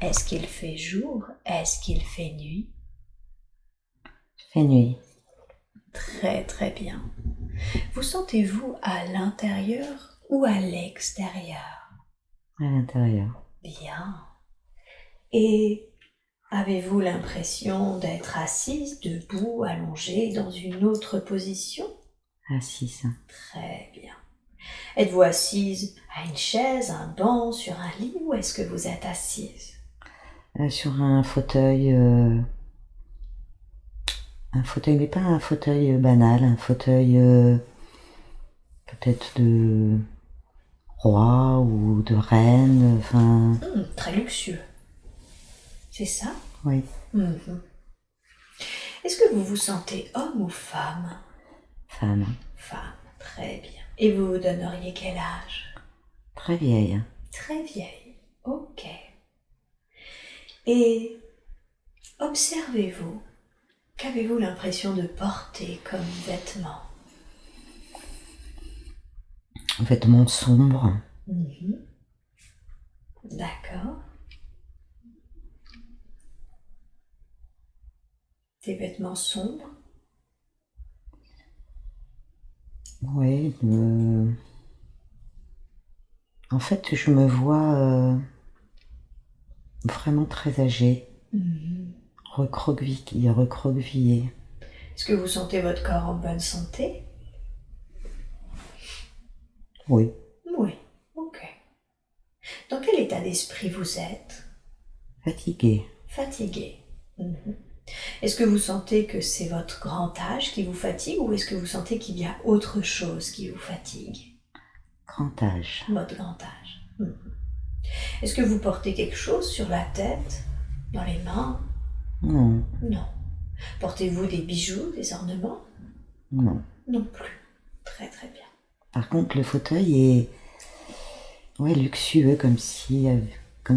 Est-ce qu'il fait jour? Est-ce qu'il fait nuit? Fait nuit. Très très bien. Vous sentez-vous à l'intérieur ou à l'extérieur? À l'intérieur. Bien. Et avez-vous l'impression d'être assise, debout, allongée, dans une autre position? Assise. Très bien. Êtes-vous assise à une chaise, un banc, sur un lit ou est-ce que vous êtes assise? Sur un fauteuil, mais pas un fauteuil banal, un fauteuil peut-être de roi ou de reine, enfin, Très luxueux. C'est ça? oui, Mhm. Est-ce que vous vous sentez homme ou femme? femme, Femme, très bien. Et vous vous donneriez quel âge? très vieille. Très vieille. Ok. Et observez-vous. Qu'avez-vous l'impression de porter comme vêtements? Vêtements sombres, Mhm. D'accord. Des vêtements sombres. oui. En fait, je me vois vraiment très âgée, Mhm. recroquevillée. Est-ce que vous sentez votre corps en bonne santé? Oui, Oui. Ok. Dans quel état d'esprit vous êtes? fatiguée. Fatigué. Mhm. Est-ce que vous sentez que c'est votre grand âge qui vous fatigue ou est-ce que vous sentez qu'il y a autre chose qui vous fatigue? Grand âge. Votre grand âge. Mhm. Est-ce que vous portez quelque chose sur la tête, dans les mains? Non, Non. Portez-vous des bijoux, des ornements? non. Non plus. Très très bien. Par contre, le fauteuil est, ouais, luxueux, comme si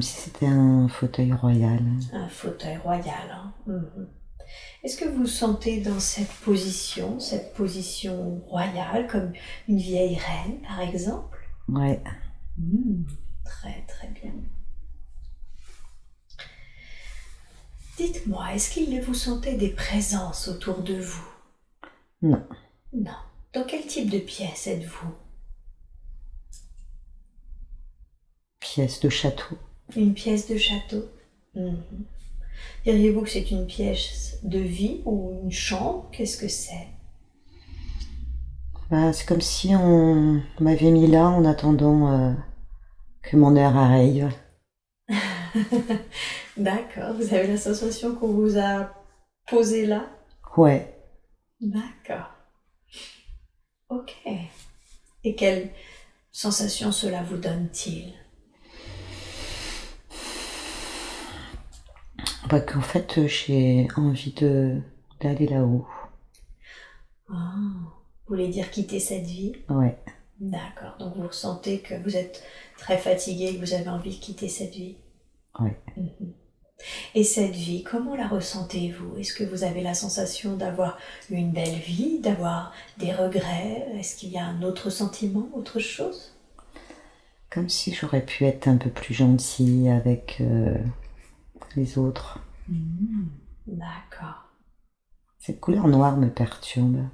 c'était un fauteuil royal. Un fauteuil royal. Hein. Mhm. Est-ce que vous sentez dans cette position royale, comme une vieille reine par exemple? Ouais, Très très bien. Dites-moi, est-ce qu'il vous sentez des présences autour de vous? non. Non. Dans quel type de pièce êtes-vous? Pièce de château. Une pièce de château? Mhm. Diriez-vous que c'est une pièce de vie ou une chambre? Qu'est-ce que c'est? Bah, c'est comme si on m'avait mis là en attendant que mon heure arrive. D'accord, vous avez la sensation qu'on vous a posé là? Ouais. D'accord, ok. Et quelle sensation cela vous donne-t-il? Bah, qu'en fait, j'ai envie d'aller là-haut. Ah, vous voulez dire quitter cette vie? Ouais. D'accord, donc vous ressentez que vous êtes très fatigué et que vous avez envie de quitter cette vie. Ouais. Mhm. Et cette vie, comment la ressentez-vous? Est-ce que vous avez la sensation d'avoir une belle vie, d'avoir des regrets? Est-ce qu'il y a un autre sentiment, autre chose? Comme si j'aurais pu être un peu plus gentille avec les autres. D'accord. Cette couleur noire me perturbe.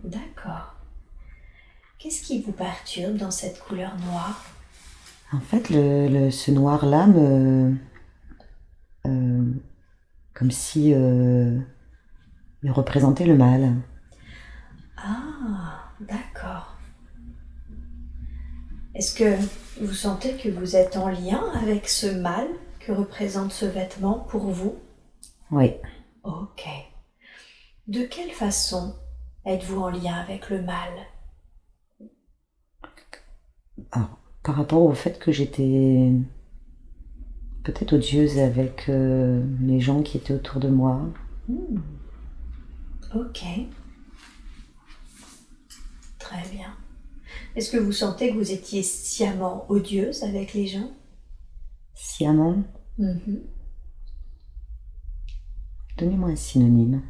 D'accord. Qu'est-ce qui vous perturbe dans cette couleur noire? En fait, ce noir-là euh, comme si il représentait le mal. Ah, d'accord. Est-ce que vous sentez que vous êtes en lien avec ce mal que représente ce vêtement pour vous? Oui. Ok. De quelle façon êtes-vous en lien avec le mal? Alors, par rapport au fait que j'étais peut-être odieuse avec les gens qui étaient autour de moi. Ok. Très bien. Est-ce que vous sentez que vous étiez sciemment odieuse avec les gens? Sciemment, Mhm. donnez-moi un synonyme.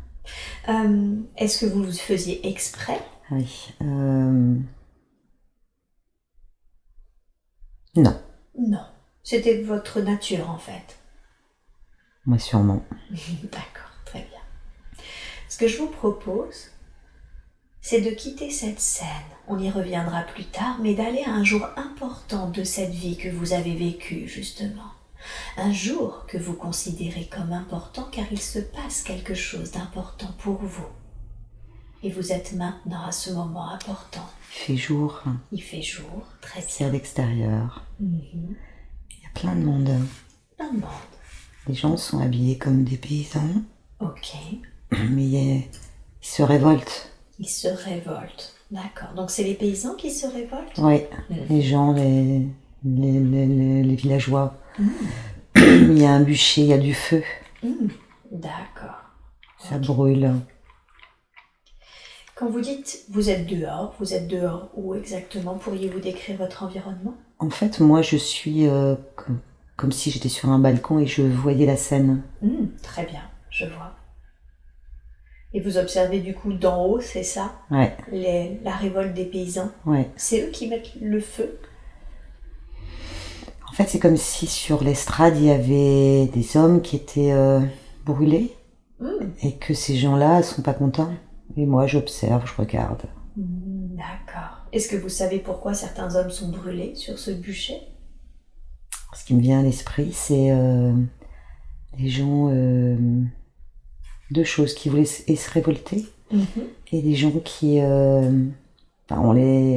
Est-ce que vous le faisiez exprès? Ah oui. Non. Non. C'était votre nature en fait. Moi, sûrement. D'accord, très bien. Ce que je vous propose, c'est de quitter cette scène. On y reviendra plus tard, mais d'aller à un jour important de cette vie que vous avez vécue, justement. Un jour que vous considérez comme important car il se passe quelque chose d'important pour vous. Et vous êtes maintenant à ce moment important. Il fait jour. Il fait jour, très C'est à bien. l'extérieur. Il y a plein de monde. Plein de monde. Les gens sont habillés comme des paysans, Ok. mais ils se révoltent. Ils se révoltent. D'accord. Donc c'est les paysans qui se révoltent? Oui, les gens, les villageois. Il y a un bûcher, il y a du feu. D'accord. Ça brûle. Quand vous dites vous êtes dehors où exactement? Pourriez-vous décrire votre environnement? En fait, moi, je suis comme si j'étais sur un balcon et je voyais la scène. Très bien, je vois. Et vous observez du coup d'en haut, c'est ça? Ouais, La révolte des paysans? ouais. C'est eux qui mettent le feu? En fait, c'est comme si sur l'estrade, il y avait des hommes qui étaient brûlés et que ces gens-là sont pas contents. Et moi, j'observe, je regarde. D'accord. Est-ce que vous savez pourquoi certains hommes sont brûlés sur ce bûcher? Ce qui me vient à l'esprit, c'est les gens, deux choses, qui voulaient se révolter et des gens qui, à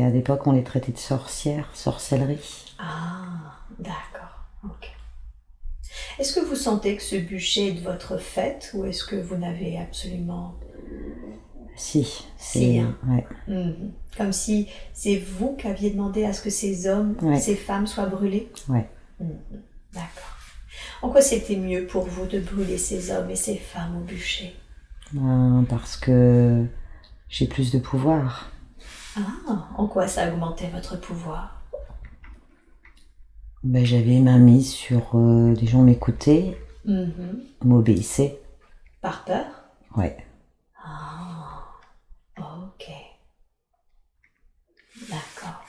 l'époque, on les traitait de sorcières, sorcellerie. Ah, d'accord. Ok. Est-ce que vous sentez que ce bûcher est de votre fait ou est-ce que vous n'avez absolument... Si, Si, hein. Ouais. Comme si c'est vous qui aviez demandé à ce que ces hommes, ces femmes soient brûlés? Ouais. D'accord. En quoi c'était mieux pour vous de brûler ces hommes et ces femmes au bûcher? Parce que j'ai plus de pouvoir. Ah, en quoi ça augmentait votre pouvoir? Ben, j'avais ma mise sur des gens m'écoutaient, m'obéissaient. Par peur? Ouais. Ah, ok. D'accord.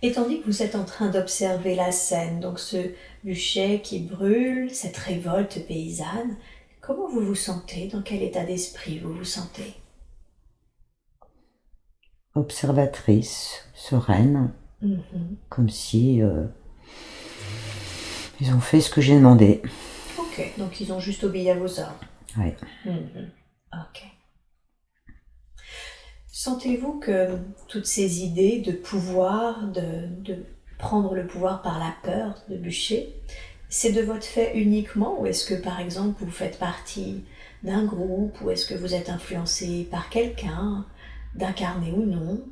Et tandis que vous êtes en train d'observer la scène, donc ce bûcher qui brûle, cette révolte paysanne, comment vous vous sentez? Dans quel état d'esprit vous vous sentez? Observatrice, sereine, comme si ils ont fait ce que j'ai demandé. Ok, donc ils ont juste obéi à vos ordres. Ouais. Ok. Sentez-vous que toutes ces idées de pouvoir, de prendre le pouvoir par la peur, de bûcher, c'est de votre fait uniquement ou est-ce que par exemple vous faites partie d'un groupe ou est-ce que vous êtes influencé par quelqu'un, d'incarné ou non?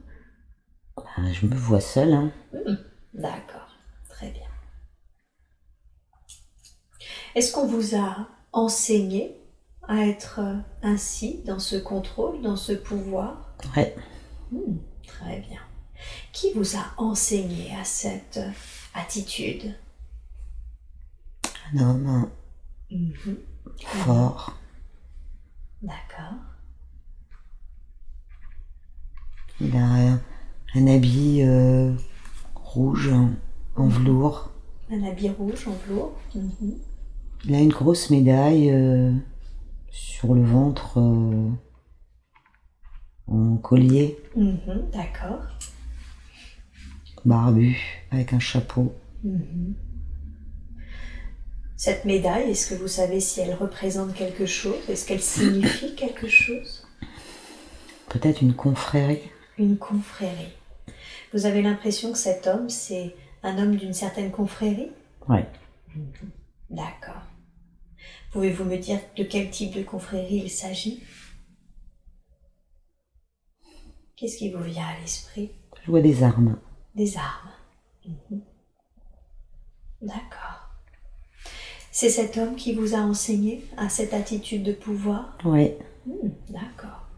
Ben, je me vois seule. Hein. D'accord, très bien. Est-ce qu'on vous a enseigné à être ainsi, dans ce contrôle, dans ce pouvoir? Ouais. Très bien. Qui vous a enseigné à cette attitude? Un homme fort. D'accord. Il a un habit rouge en velours. Un habit rouge en velours. Il a une grosse médaille sur le ventre en collier. D'accord. Barbu, avec un chapeau. Cette médaille, est-ce que vous savez si elle représente quelque chose? Est-ce qu'elle signifie quelque chose? Peut-être une confrérie. Une confrérie. Vous avez l'impression que cet homme, c'est un homme d'une certaine confrérie? Ouais. D'accord. Pouvez-vous me dire de quel type de confrérie il s'agit? Qu'est-ce qui vous vient à l'esprit? Je vois des armes. Des armes. D'accord. C'est cet homme qui vous a enseigné à cette attitude de pouvoir? Oui. D'accord.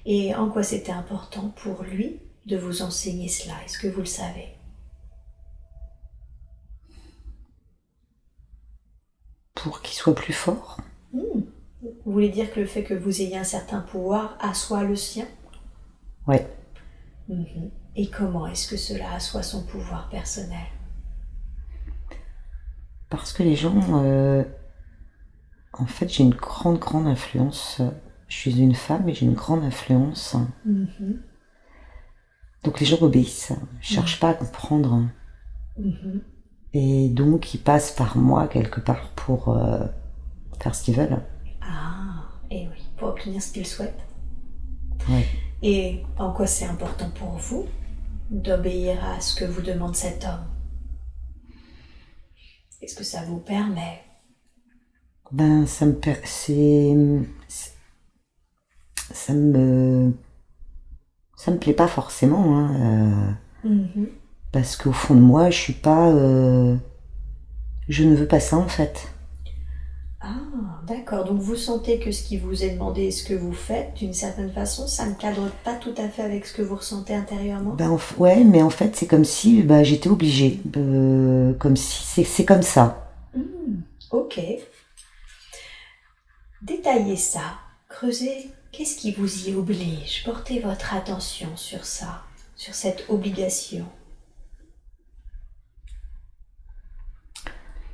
Et en quoi c'était important pour lui de vous enseigner cela? Est-ce que vous le savez? Pour qu'il soit plus fort. Vous voulez dire que le fait que vous ayez un certain pouvoir assoit le sien? Oui. Et comment est-ce que cela assoit son pouvoir personnel? Parce que les gens, en fait, j'ai une grande influence. Je suis une femme et j'ai une grande influence. Donc les gens obéissent. Je cherche pas à comprendre. Et donc ils passent par moi quelque part pour faire ce qu'ils veulent. Ah, et oui, pour obtenir ce qu'ils souhaitent. Ouais. Et en quoi c'est important pour vous d'obéir à ce que vous demande cet homme? Est-ce que ça vous permet? Ben ça me ça me plaît pas forcément, hein, parce qu'au fond de moi je suis pas je ne veux pas ça en fait. Ah, d'accord. Donc vous sentez que ce qui vous est demandé et ce que vous faites, d'une certaine façon, ça ne cadre pas tout à fait avec ce que vous ressentez intérieurement? Ben ouais, mais en fait c'est comme si j'étais obligée, comme si c'est comme ça. Ok. Détaillez ça, creusez. Qu'est-ce qui vous y oblige? Portez votre attention sur ça, sur cette obligation.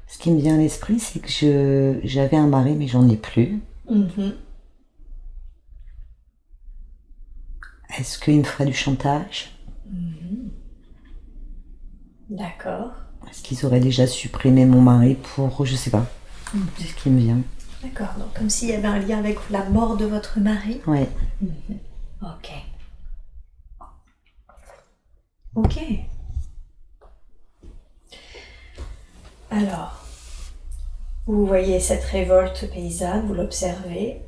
Ce qui me vient à l'esprit, c'est que j'avais un mari, mais j'en ai plus. Est-ce qu'il me ferait du chantage? D'accord. Est-ce qu'ils auraient déjà supprimé mon mari pour... Je sais pas. C'est ce qui me vient. D'accord. Donc comme s'il y avait un lien avec la mort de votre mari? Ouais. Ok. Ok. Alors, vous voyez cette révolte paysanne, vous l'observez.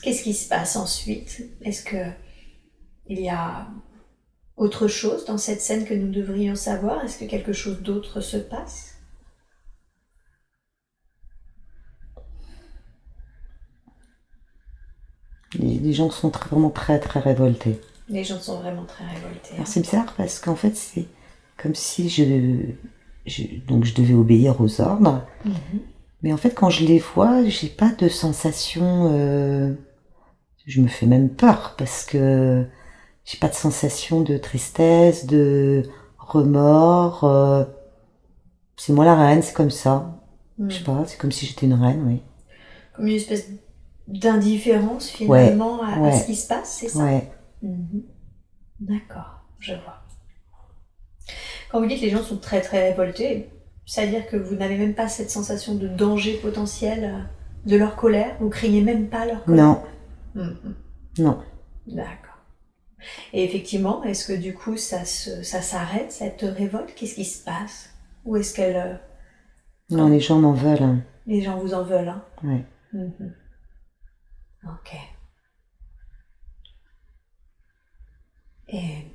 Qu'est-ce qui se passe ensuite? Est-ce que il y a autre chose dans cette scène que nous devrions savoir? Est-ce que quelque chose d'autre se passe? Les gens sont vraiment très révoltés. Les gens sont vraiment très révoltés. Alors c'est bizarre parce qu'en fait c'est comme si donc je devais obéir aux ordres. Mais en fait quand je les vois, j'ai pas de sensation... Je me fais même peur parce que j'ai pas de sensation de tristesse, de remords. C'est moi la reine, c'est comme ça. Je sais pas, c'est comme si j'étais une reine, oui. Comme une espèce d'indifférence finalement à ce qui se passe, c'est ça? Ouais. D'accord, je vois. Quand vous dites que les gens sont très révoltés, c'est-à-dire que vous n'avez même pas cette sensation de danger potentiel de leur colère? Vous craignez même pas leur colère? Non. Non. D'accord. Et effectivement, est-ce que du coup ça s'arrête, cette révolte? Qu'est-ce qui se passe? Ou est-ce qu'elle... Non, les gens m'en veulent. Hein. Les gens vous en veulent, hein? Ouais. Ok. Et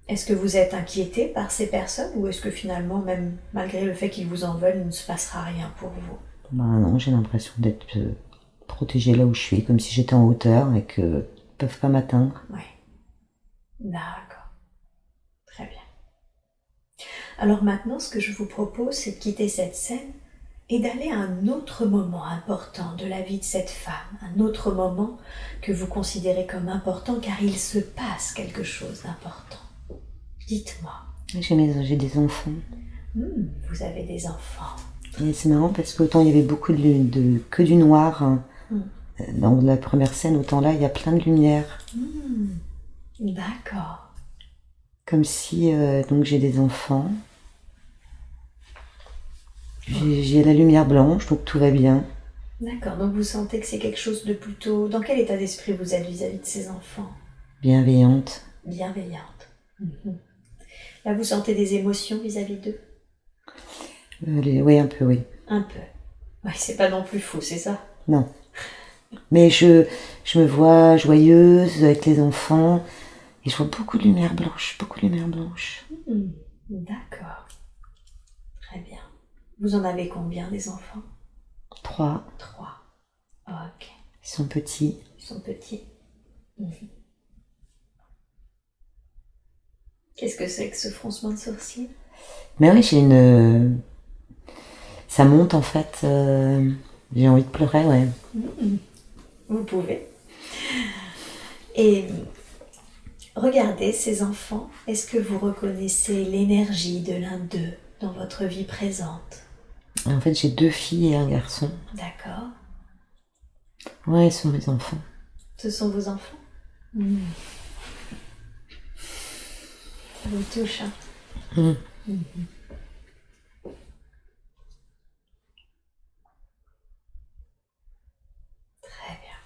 est-ce que vous êtes inquiété par ces personnes ou est-ce que finalement, même malgré le fait qu'ils vous en veulent, il ne se passera rien pour vous? Non, j'ai l'impression d'être protégée là où je suis, comme si j'étais en hauteur et qu'ils ne peuvent pas m'atteindre. Oui. D'accord. Très bien. Alors maintenant, ce que je vous propose, c'est de quitter cette scène et d'aller à un autre moment important de la vie de cette femme, un autre moment que vous considérez comme important car il se passe quelque chose d'important. Dites-moi. J'ai des enfants. Vous avez des enfants. Et c'est marrant parce qu'autant il y avait beaucoup que du noir hein, dans la première scène, autant là il y a plein de lumière. D'accord. Comme si donc j'ai des enfants. J'ai la lumière blanche, donc tout va bien. D'accord, donc vous sentez que c'est quelque chose de plutôt... Dans quel état d'esprit vous êtes vis-à-vis de ces enfants? Bienveillante. Bienveillante. Là, vous sentez des émotions vis-à-vis d'eux? Oui, un peu, oui. Un peu. Ouais, c'est pas non plus fou, c'est ça? Non. Mais je me vois joyeuse avec les enfants et je vois beaucoup de lumière blanche, D'accord. Très bien. Vous en avez combien des enfants? 3. 3. Ok. Ils sont petits. Ils sont petits. Qu'est-ce que c'est que ce froncement de sourcils? Mais oui, ça monte en fait. J'ai envie de pleurer, ouais. Vous pouvez. Et regardez ces enfants. Est-ce que vous reconnaissez l'énergie de l'un d'eux dans votre vie présente? En fait, j'ai 2 filles et un garçon. D'accord. Ouais, ils sont mes enfants. Ce sont vos enfants? Ça vous touche, hein? Très bien.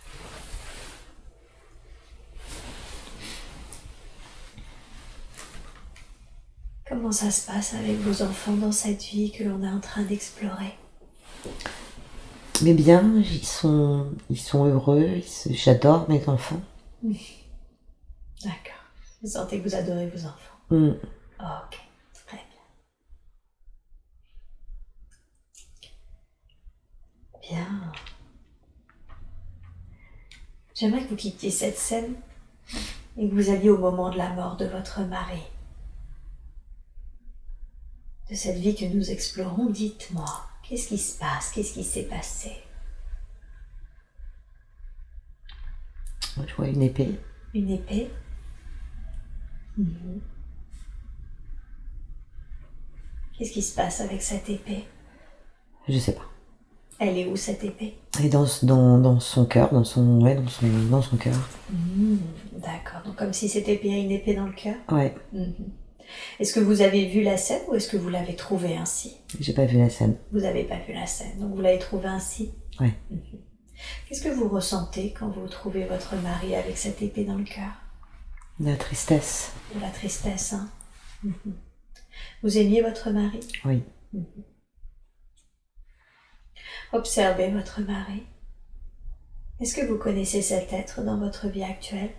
Comment ça se passe avec vos enfants dans cette vie que l'on est en train d'explorer? Mais bien, ils sont heureux. J'adore mes enfants. D'accord. Vous sentez que vous adorez vos enfants? Ok, très bien. Bien. J'aimerais que vous quittiez cette scène et que vous alliez au moment de la mort de votre mari. De cette vie que nous explorons, dites-moi, qu'est-ce qui se passe? Qu'est-ce qui s'est passé? Je vois une épée. Une épée? Qu'est-ce qui se passe avec cette épée? Je sais pas. Elle est où cette épée? Et dans son cœur, dans son cœur. D'accord, donc comme si cette épée a une épée dans le cœur? Ouais. Est-ce que vous avez vu la scène ou est-ce que vous l'avez trouvée ainsi? J'ai pas vu la scène. Vous n'avez pas vu la scène, donc vous l'avez trouvée ainsi? Ouais. Qu'est-ce que vous ressentez quand vous trouvez votre mari avec cette épée dans le cœur? De la tristesse. De la tristesse, hein? Vous aimiez votre mari? Oui. Observez votre mari. Est-ce que vous connaissez cet être dans votre vie actuelle?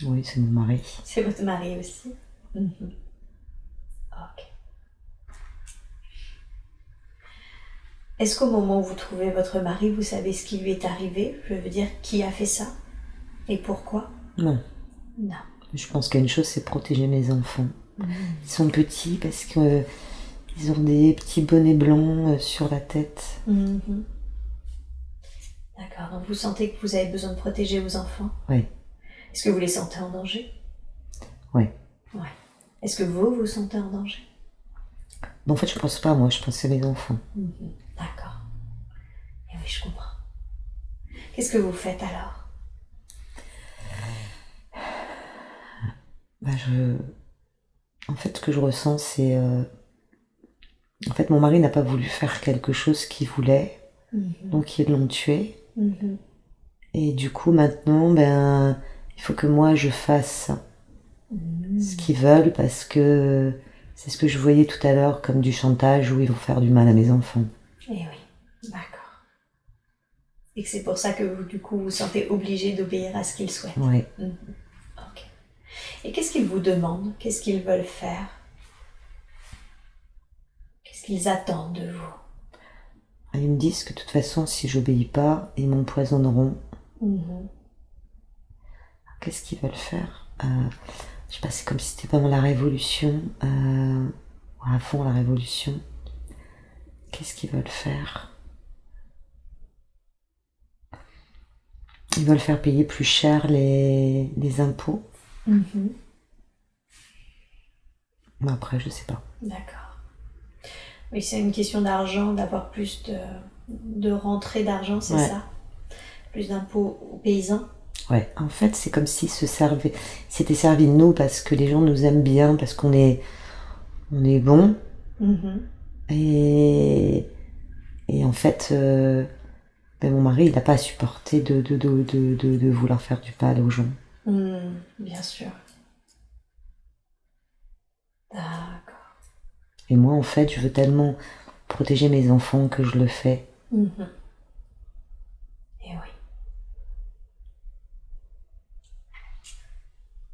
Oui, c'est mon mari. C'est votre mari aussi? Ok. Est-ce qu'au moment où vous trouvez votre mari, vous savez ce qui lui est arrivé? Je veux dire, qui a fait ça? Et pourquoi? Non. Non. Je pense qu'une chose, c'est protéger mes enfants. Ils sont petits parce que ils ont des petits bonnets blancs sur la tête. D'accord, donc vous sentez que vous avez besoin de protéger vos enfants? Oui. Est-ce que vous les sentez en danger? Oui. Ouais. Est-ce que vous vous sentez en danger? En fait, je pense pas à moi, je pense à mes enfants. D'accord. Et oui, je comprends. Qu'est-ce que vous faites alors? En fait, ce que je ressens, c'est... En fait, mon mari n'a pas voulu faire quelque chose qu'il voulait, donc ils l'ont tué. Et du coup, maintenant, il faut que moi, je fasse ce qu'ils veulent, parce que c'est ce que je voyais tout à l'heure, comme du chantage, où ils vont faire du mal à mes enfants. Eh oui, d'accord. Et que c'est pour ça que vous, du coup, vous sentez obligé d'obéir à ce qu'ils souhaitent. Oui. Ok. Et qu'est-ce qu'ils vous demandent? Qu'est-ce qu'ils veulent faire? Qu'est-ce qu'ils attendent de vous? Ils me disent que de toute façon, si j'obéis pas, ils m'empoisonneront. Qu'est-ce qu'ils veulent faire? Je sais pas, c'est comme si c'était vraiment la révolution, à fond la révolution. Qu'est-ce qu'ils veulent faire? Ils veulent faire payer plus cher les impôts. Mais après, je sais pas. D'accord. Oui, c'est une question d'argent, d'avoir plus de rentrée d'argent, c'est ça? Plus d'impôts aux paysans? Ouais, en fait, c'est comme s'ils s'étaient servis de nous parce que les gens nous aiment bien, parce qu'on est bons. Et en fait, mon mari, il n'a pas supporté de vouloir faire du mal aux gens. Bien sûr. D'accord. Et moi, en fait, je veux tellement protéger mes enfants que je le fais. Et oui.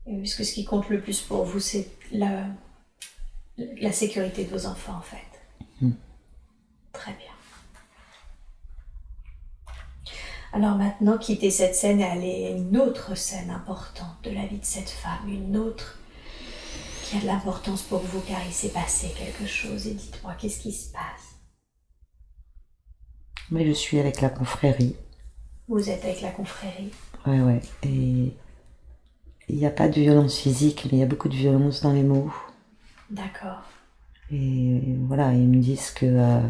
Et puisque ce qui compte le plus pour vous, c'est la sécurité de vos enfants, en fait. Très bien. Alors maintenant, quittez cette scène et allez à une autre scène importante de la vie de cette femme, une autre qui a de l'importance pour vous car il s'est passé quelque chose. Et dites-moi, qu'est-ce qui se passe? Mais je suis avec la confrérie. Vous êtes avec la confrérie? Ouais. Et il n'y a pas de violence physique, mais il y a beaucoup de violence dans les mots. D'accord. Et voilà, ils me disent que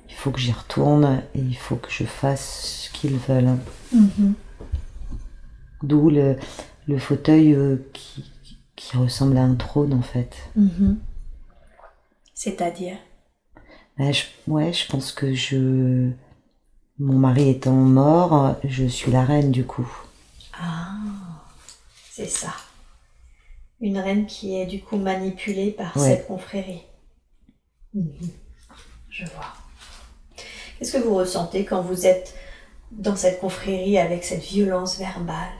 il faut que j'y retourne et il faut que je fasse ce qu'ils veulent. D'où le fauteuil qui ressemble à un trône en fait. C'est-à-dire? Ouais, je pense que mon mari étant mort, je suis la reine du coup. Ah, c'est ça. Une reine qui est du coup manipulée par cette confrérie. Je vois. Qu'est-ce que vous ressentez quand vous êtes dans cette confrérie avec cette violence verbale?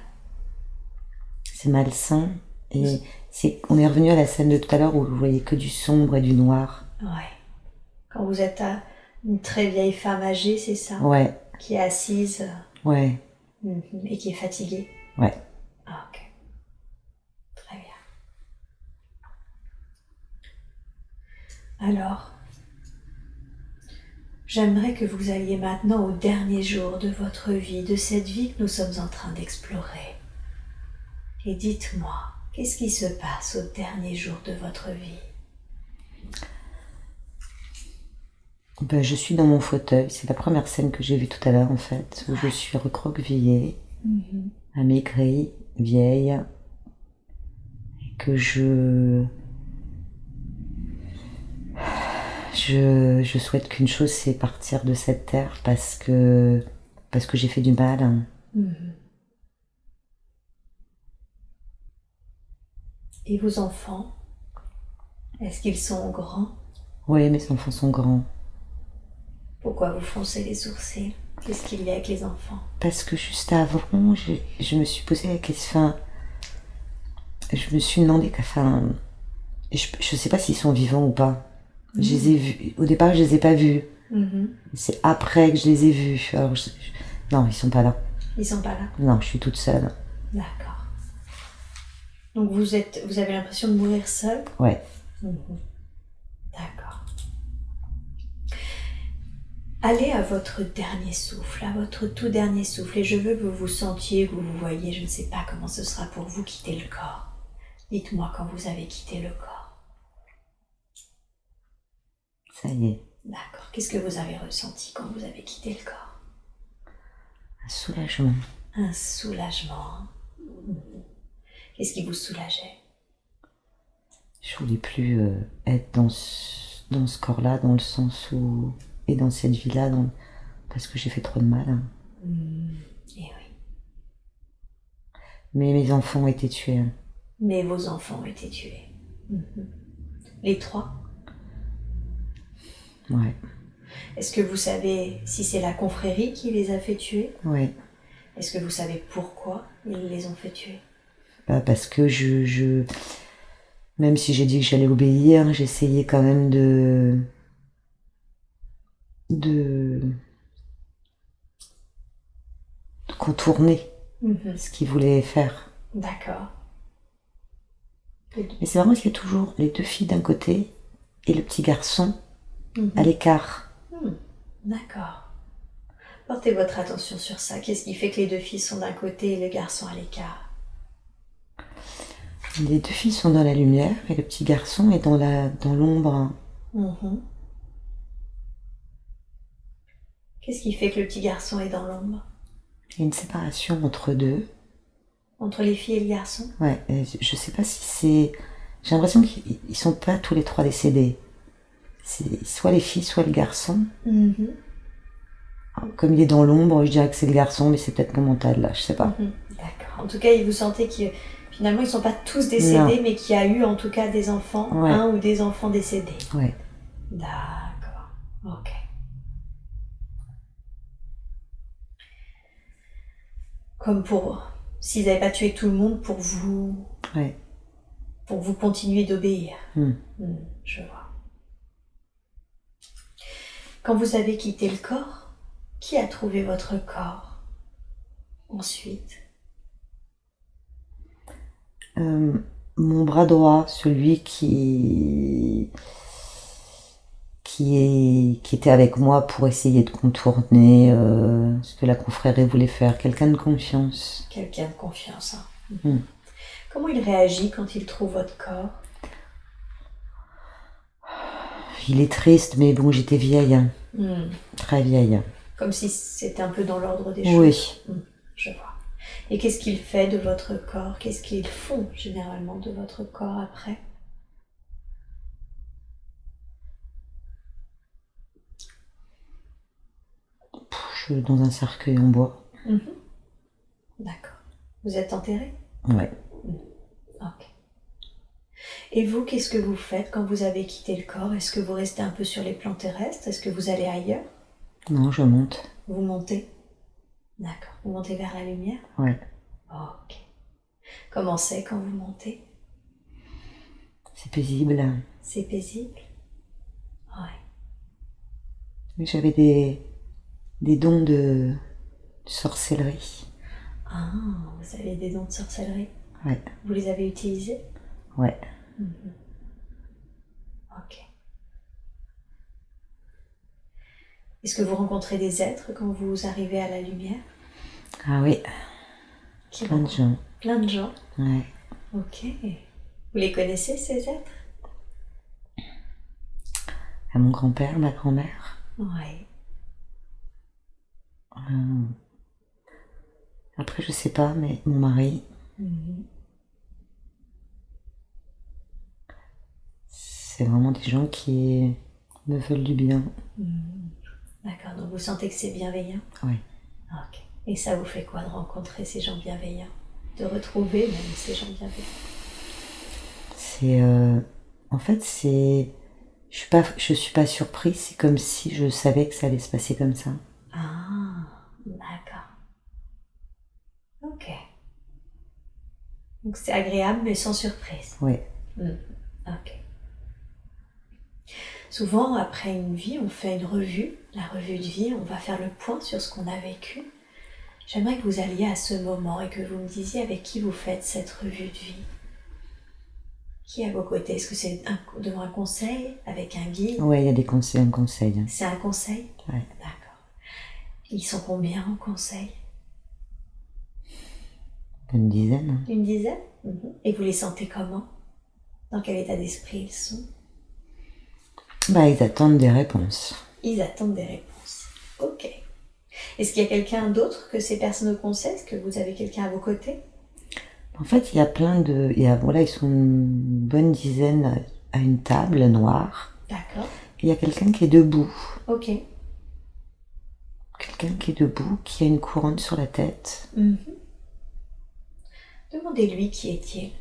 C'est malsain. Et on est revenu à la scène de tout à l'heure où vous voyez que du sombre et du noir. Ouais. Quand vous êtes une très vieille femme âgée, c'est ça? Ouais. Qui est assise. Ouais. Et qui est fatiguée. Ouais. Ah, ok. Très bien. Alors, j'aimerais que vous alliez maintenant au dernier jour de votre vie, de cette vie que nous sommes en train d'explorer. Et dites-moi, qu'est-ce qui se passe au dernier jour de votre vie? Ben, je suis dans mon fauteuil. C'est la première scène que j'ai vue tout à l'heure en fait, où je suis recroquevillée, amaigrie, vieille, et que je souhaite qu'une chose, c'est partir de cette terre parce que j'ai fait du mal. Et vos enfants, est-ce qu'ils sont grands? Oui, mes enfants sont grands. Pourquoi vous froncez les sourcils? Qu'est-ce qu'il y a avec les enfants? Parce que juste avant, je me suis posé la question. Je me suis demandé je sais pas s'ils sont vivants ou pas. Je les ai vus. Au départ, je les ai pas vus. C'est après que je les ai vus. Alors, non, ils sont pas là. Ils sont pas là? Non, je suis toute seule. D'accord. Donc vous avez l'impression de mourir seule? Ouais. D'accord. Allez à votre dernier souffle, à votre tout dernier souffle, et je veux que vous vous sentiez, que vous vous voyez, je ne sais pas comment ce sera pour vous, quitter le corps. Dites-moi quand vous avez quitté le corps. Ça y est. D'accord. Qu'est-ce que vous avez ressenti quand vous avez quitté le corps? Un soulagement. Un soulagement. Qu'est-ce qui vous soulageait? Je voulais plus être dans ce corps-là, dans le sens où... Et dans cette vie-là, parce que j'ai fait trop de mal. Eh oui. Mais mes enfants ont été tués. Mais vos enfants ont été tués. Les 3? Ouais. Est-ce que vous savez si c'est la confrérie qui les a fait tuer? Ouais. Est-ce que vous savez pourquoi ils les ont fait tuer? Parce que même si j'ai dit que j'allais obéir, j'essayais quand même de contourner ce qu'ils voulaient faire. D'accord. Mais c'est vraiment qu'il y a toujours les 2 filles d'un côté et le petit garçon à l'écart. D'accord. Portez votre attention sur ça. Qu'est-ce qui fait que les 2 filles sont d'un côté et le garçon à l'écart? Les 2 filles sont dans la lumière et le petit garçon est dans l'ombre. Qu'est-ce qui fait que le petit garçon est dans l'ombre? Il y a une séparation entre 2. Entre les filles et le garçon? Ouais, je sais pas si c'est... J'ai l'impression qu'ils sont pas tous les 3 décédés. C'est soit les filles, soit le garçon. Comme il est dans l'ombre, je dirais que c'est le garçon, mais c'est peut-être mon mental là, je sais pas. D'accord. En tout cas, vous sentez que finalement ils sont pas tous décédés, mais qu'il y a eu en tout cas des enfants, un ou des enfants décédés. Ouais. D'accord. Ok. Comme s'ils n'avaient pas tué tout le monde pour vous... Ouais. Pour vous continuer d'obéir. Je vois. Quand vous avez quitté le corps, qui a trouvé votre corps ensuite? Mon bras droit, celui qui était avec moi pour essayer de contourner ce que la confrérie voulait faire. Quelqu'un de confiance. Quelqu'un de confiance. Comment il réagit quand il trouve votre corps? Puis il est triste, mais bon, j'étais vieille, hein. Très vieille. Comme si c'était un peu dans l'ordre des Oui. choses. Je vois. Et qu'est-ce qu'il fait de votre corps? Qu'est-ce qu'ils font généralement de votre corps après? Je suis dans un cercueil en bois. D'accord. Vous êtes enterré? Ouais. Ok. Et vous, qu'est-ce que vous faites quand vous avez quitté le corps? Est-ce que vous restez un peu sur les plans terrestres? Est-ce que vous allez ailleurs? Non, je monte. Vous montez? D'accord. Vous montez vers la lumière? Ouais. Ok. Comment c'est quand vous montez? C'est paisible. C'est paisible? Ouais. Mais j'avais des dons de sorcellerie. Ah, vous avez des dons de sorcellerie? Ouais. Vous les avez utilisés? Ouais. Ok. Est-ce que vous rencontrez des êtres quand vous arrivez à la lumière? Ah oui. Qui Plein de rencontrent? gens. Plein de gens? Ouais. Ok. Vous les connaissez, ces êtres? À mon grand-père, ma grand-mère. Oui. Après, je sais pas, mais mon mari. C'est vraiment des gens qui me veulent du bien. D'accord, donc vous sentez que c'est bienveillant? Oui. Ok. Et ça vous fait quoi de rencontrer ces gens bienveillants? De retrouver même ces gens bienveillants? C'est... en fait, c'est... Je suis pas surprise, c'est comme si je savais que ça allait se passer comme ça. Ah, d'accord. Ok. Donc c'est agréable mais sans surprise. Oui. Ok. Souvent, après une vie, on fait une revue, la revue de vie, on va faire le point sur ce qu'on a vécu. J'aimerais que vous alliez à ce moment et que vous me disiez avec qui vous faites cette revue de vie. Qui est à vos côtés? Est-ce que c'est devant un conseil, avec un guide? Oui, il y a des conseils, un conseil. C'est un conseil? Ouais. D'accord. Ils sont combien en conseil? Une dizaine. Une dizaine? Et vous les sentez comment? Dans quel état d'esprit ils sont? Bah, ils attendent des réponses. Ils attendent des réponses. Ok. Est-ce qu'il y a quelqu'un d'autre que ces personnes au conseil? Est-ce que vous avez quelqu'un à vos côtés? En fait, il y a plein de... Voilà, ils sont une bonne dizaine à une table noire. D'accord. Il y a quelqu'un qui est debout. Ok. Quelqu'un qui est debout, qui a une couronne sur la tête. Demandez-lui qui est-il.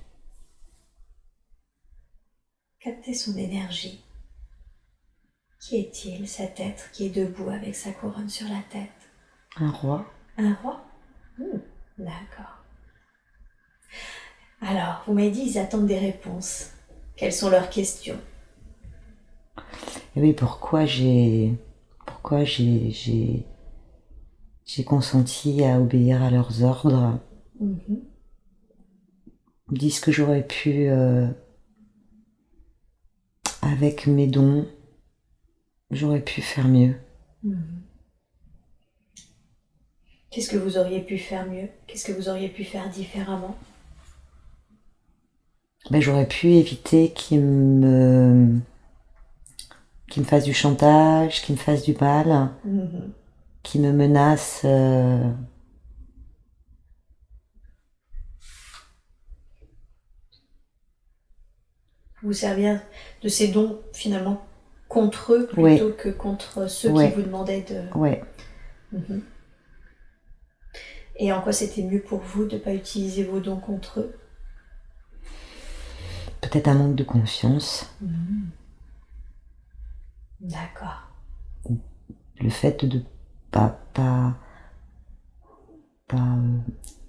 Captez son énergie. Qui est-il, cet être qui est debout avec sa couronne sur la tête? Un roi. Un roi? D'accord. Alors, vous m'avez dit, ils attendent des réponses. Quelles sont leurs questions? Et oui, pourquoi j'ai consenti à obéir à leurs ordres. Ils disent que j'aurais pu, avec mes dons, j'aurais pu faire mieux. Qu'est-ce que vous auriez pu faire mieux? Qu'est-ce que vous auriez pu faire différemment? Ben, j'aurais pu éviter qu'ils me fassent du chantage, qu'ils me fassent du mal, qu'ils me menacent. Vous servir de ces dons finalement contre eux plutôt que contre ceux qui vous demandaient de... Ouais. Et en quoi c'était mieux pour vous de ne pas utiliser vos dons contre eux? Peut-être un manque de confiance. D'accord. Le fait de pas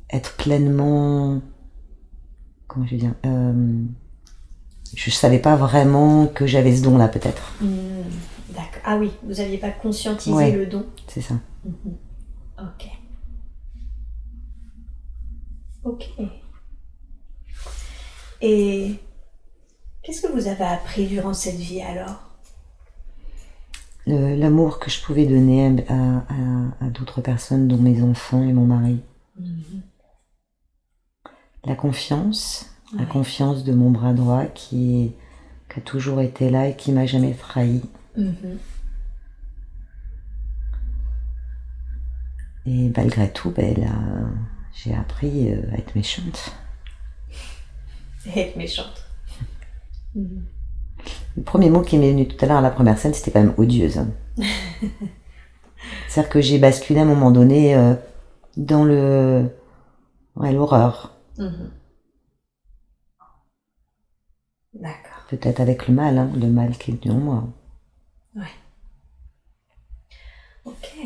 être pleinement... Comment je vais dire je savais pas vraiment que j'avais ce don-là, peut-être. D'accord. Ah oui, vous n'aviez pas conscientisé le don. C'est ça. Ok. Ok. Et qu'est-ce que vous avez appris durant cette vie alors? L'amour que je pouvais donner à d'autres personnes, dont mes enfants et mon mari. La confiance de mon bras droit qui qui a toujours été là et qui m'a jamais trahi. Et malgré tout, j'ai appris à être méchante. Et être méchante. Le premier mot qui m'est venu tout à l'heure à la première scène, c'était quand même odieuse. C'est-à-dire que j'ai basculé à un moment donné dans l'horreur. D'accord. Peut-être avec le mal qui est venu en moi. Ouais. Ok.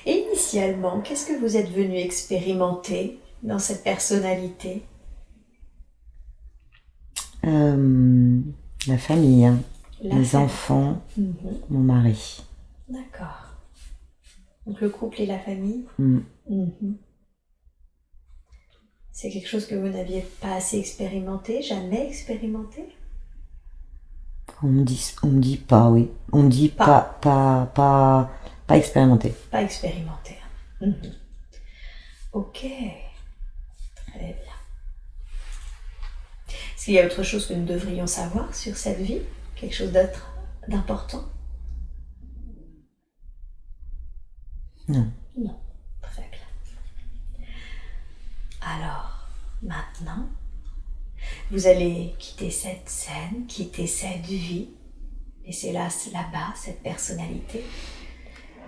Et initialement, qu'est-ce que vous êtes venu expérimenter dans cette personnalité? La famille, les famille. enfants, mon mari. D'accord. Donc le couple et la famille. C'est quelque chose que vous n'aviez pas assez expérimenté, jamais expérimenté? On me dit pas, oui. On me dit pas expérimenté. Pas expérimenté. Ok. Très bien. Est-ce qu'il y a autre chose que nous devrions savoir sur cette vie? Quelque chose d'autre d'important? Non. Non. Très bien. Alors, maintenant, vous allez quitter cette scène, quitter cette vie, laisser là-bas cette personnalité.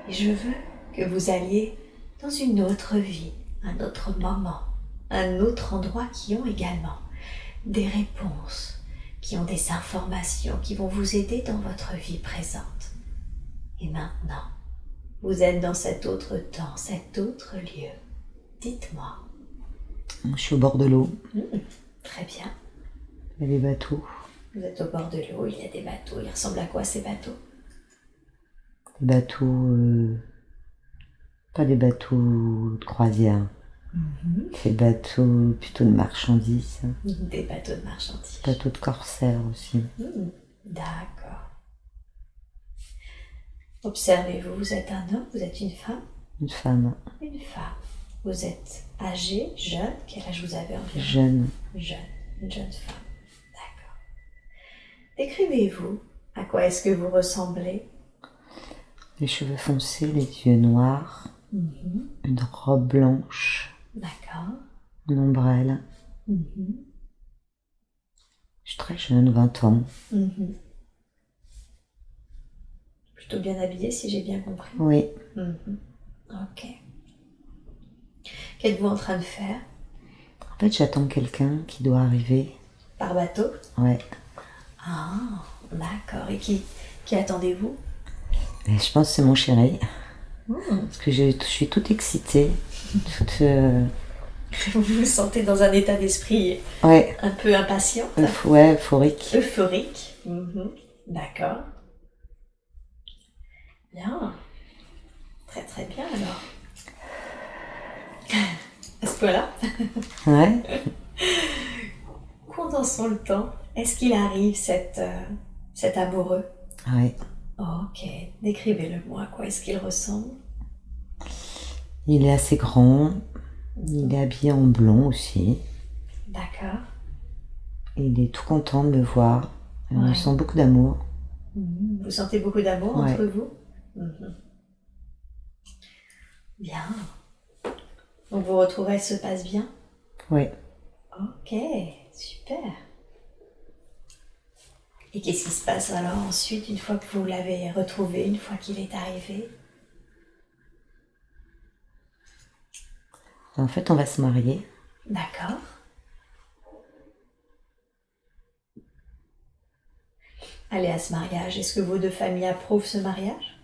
Et je veux que vous alliez dans une autre vie, un autre moment, un autre endroit qui ont également des réponses, qui ont des informations qui vont vous aider dans votre vie présente. Et maintenant, vous êtes dans cet autre temps, cet autre lieu. Dites-moi. Je suis au bord de l'eau. Très bien. Il y a des bateaux. Vous êtes au bord de l'eau, il y a des bateaux. Ils ressemblent à quoi ces bateaux? Des bateaux... pas des bateaux de croisière. Des bateaux plutôt de marchandises. Des bateaux de marchandises. Bateaux de corsaires aussi. D'accord. Observez-vous, vous êtes un homme, vous êtes une femme? Une femme. Une femme. Vous êtes âgé, jeune? Quel âge vous avez environ? Jeune. Jeune. Une jeune femme. D'accord. Décrivez-vous. À quoi est-ce que vous ressemblez? Les cheveux foncés, les yeux noirs. Une robe blanche. D'accord. Un ombrelle. Je suis très jeune, 20 ans. Plutôt bien habillée, si j'ai bien compris. Oui. Ok. Qu'êtes-vous en train de faire? En fait, j'attends quelqu'un qui doit arriver. Par bateau? Ouais. Ah, d'accord. Et qui attendez-vous? Et je pense que c'est mon chéri. Parce que je suis toute excitée. Vous vous sentez dans un état d'esprit un peu impatient? Ouais, euphorique. Euphorique. D'accord. Bien. Très très bien alors. À ce point-là. Ouais. Condensons le temps. Est-ce qu'il arrive cet amoureux? Ouais. Ok. Décrivez-le moi. À quoi est-ce qu'il ressemble? Il est assez grand. Il est habillé en blond aussi. D'accord. Il est tout content de me voir. On sent beaucoup d'amour. Vous sentez beaucoup d'amour entre vous? Bien. Donc vos retrouvailles se passent bien? Oui. Ok, super. Et qu'est-ce qui se passe alors ensuite, une fois que vous l'avez retrouvé, une fois qu'il est arrivé? En fait, on va se marier. D'accord. Allez à ce mariage. Est-ce que vos deux familles approuvent ce mariage?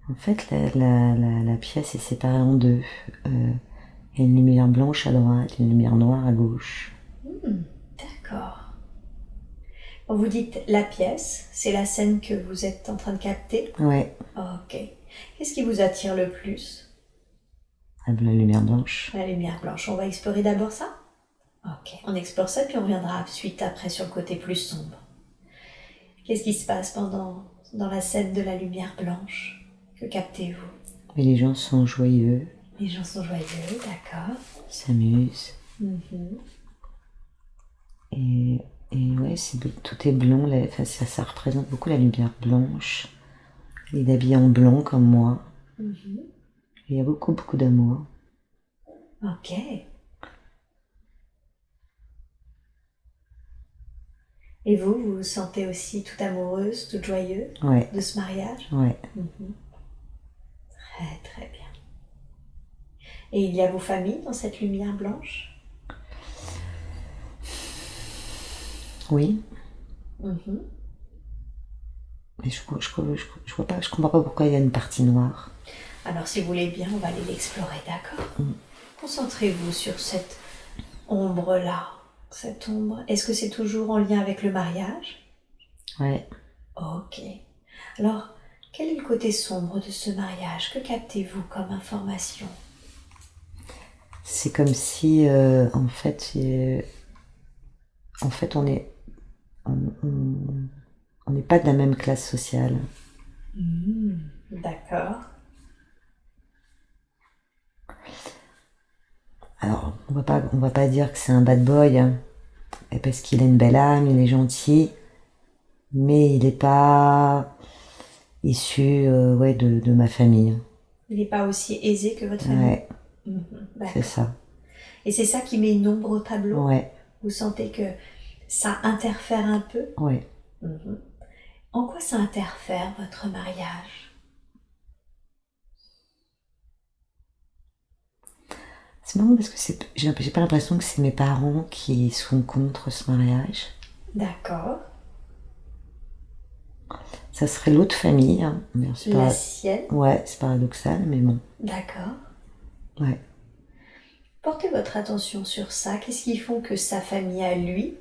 En fait, la pièce est séparée en deux. Il y a une lumière blanche à droite, une lumière noire à gauche. D'accord. Quand vous dites la pièce, c'est la scène que vous êtes en train de capter? Ouais. Ok. Qu'est-ce qui vous attire le plus? La lumière blanche. La lumière blanche. On va explorer d'abord ça? Ok. On explore ça, puis on reviendra suite après sur le côté plus sombre. Qu'est-ce qui se passe dans la scène de la lumière blanche? Que captez-vous? Et les gens sont joyeux. Les gens sont joyeux, d'accord. Ils s'amusent. Et ouais, tout est blanc, enfin, ça représente beaucoup la lumière blanche. Il est habillé en blanc comme moi. Mhm. Il y a beaucoup, beaucoup d'amour. Ok. Et vous vous sentez aussi toute amoureuse, toute joyeuse Ouais, de ce mariage? ouais. Mhm. Très, très bien. Et il y a vos familles dans cette lumière blanche? Oui, Mhm. mais je vois pas, je comprends pas pourquoi il y a une partie noire. Alors, si vous voulez bien, on va aller l'explorer, d'accord? Mm. Concentrez-vous sur cette ombre-là. Cette ombre, est-ce que c'est toujours en lien avec le mariage? Ouais. Ok. Alors, quel est le côté sombre de ce mariage? Que captez-vous comme information? C'est comme si, en fait, on n'est pas de la même classe sociale. D'accord. Alors, on va pas dire que c'est un bad boy, hein, et parce qu'il a une belle âme, il est gentil, mais il n'est pas issu, ouais, de ma famille. Il n'est pas aussi aisé que votre famille? Ouais, c'est D'accord. ça. Et c'est ça qui met une ombre au tableau? Ouais, Vous sentez que ça interfère un peu? ouais. En quoi ça interfère votre mariage? C'est marrant parce que j'ai pas l'impression que c'est mes parents qui sont contre ce mariage. D'accord. Ça serait l'autre famille, hein. Mais c'est La pas, sienne? ouais, c'est paradoxal, mais bon. D'accord. Ouais. Portez votre attention sur ça. Qu'est-ce qui font que sa famille à lui,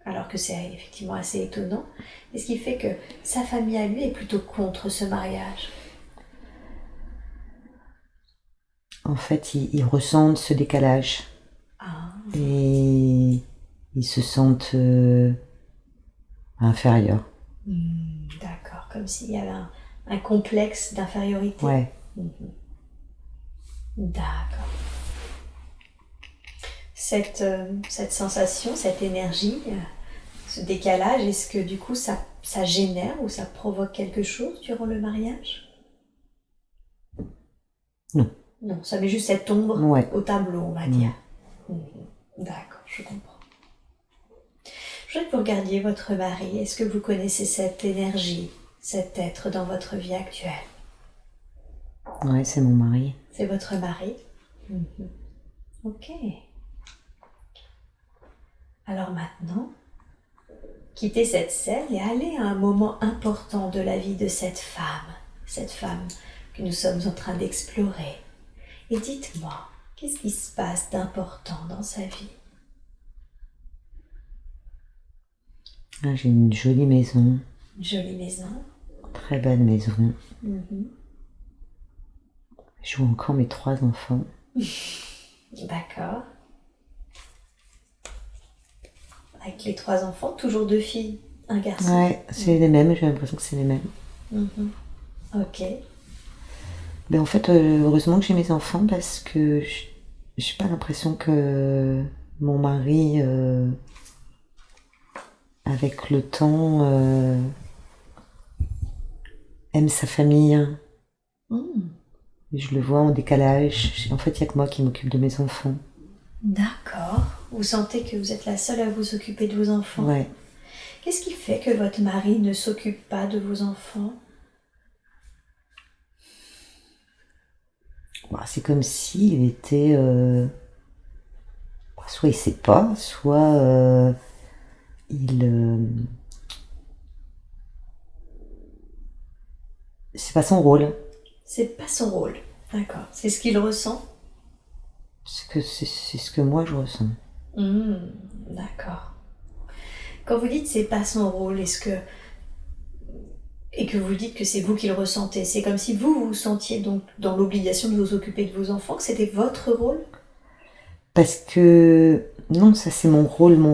alors que c'est effectivement assez étonnant, qu'est-ce qui fait que sa famille à lui est plutôt contre ce mariage? En fait, ils ressentent ce décalage Ah, et ils se sentent inférieurs. d'accord. Comme s'il y avait un complexe d'infériorité. Ouais. D'accord. Cette sensation, cette énergie, ce décalage, est-ce que du coup ça génère ou ça provoque quelque chose durant le mariage? Non. Non, ça met juste cette ombre Ouais. au tableau, on va dire. D'accord, je comprends. Je voudrais que vous regardiez votre mari. Est-ce que vous connaissez cette énergie, cet être dans votre vie actuelle? Ouais, c'est mon mari. C'est votre mari? Ok. Alors maintenant, quittez cette scène et allez à un moment important de la vie de cette femme que nous sommes en train d'explorer. Et dites-moi, qu'est-ce qui se passe d'important dans sa vie? Là, j'ai une jolie maison, Une jolie maison. très belle maison. Mhm. Je vois encore mes 3 enfants. D'accord. Avec les 3 enfants, toujours 2 filles, un garçon. Ouais, c'est les mêmes, j'ai l'impression que c'est les mêmes. Ok. Ben en fait, heureusement que j'ai mes enfants parce que j'ai pas l'impression que mon mari, avec le temps, aime sa famille. Je le vois en décalage. En fait, il n'y a que moi qui m'occupe de mes enfants. D'accord. Vous sentez que vous êtes la seule à vous occuper de vos enfants? Ouais. Qu'est-ce qui fait que votre mari ne s'occupe pas de vos enfants? Bah, c'est comme s'il était... soit il sait pas, soit il... c'est pas son rôle. C'est pas son rôle. D'accord. C'est ce qu'il ressent? C'est ce que moi je ressens. D'accord. Quand vous dites c'est pas son rôle, et que vous dites que c'est vous qui le ressentez, c'est comme si vous vous sentiez donc dans l'obligation de vous occuper de vos enfants, que c'était votre rôle? Parce que... Non, ça c'est mon rôle, mais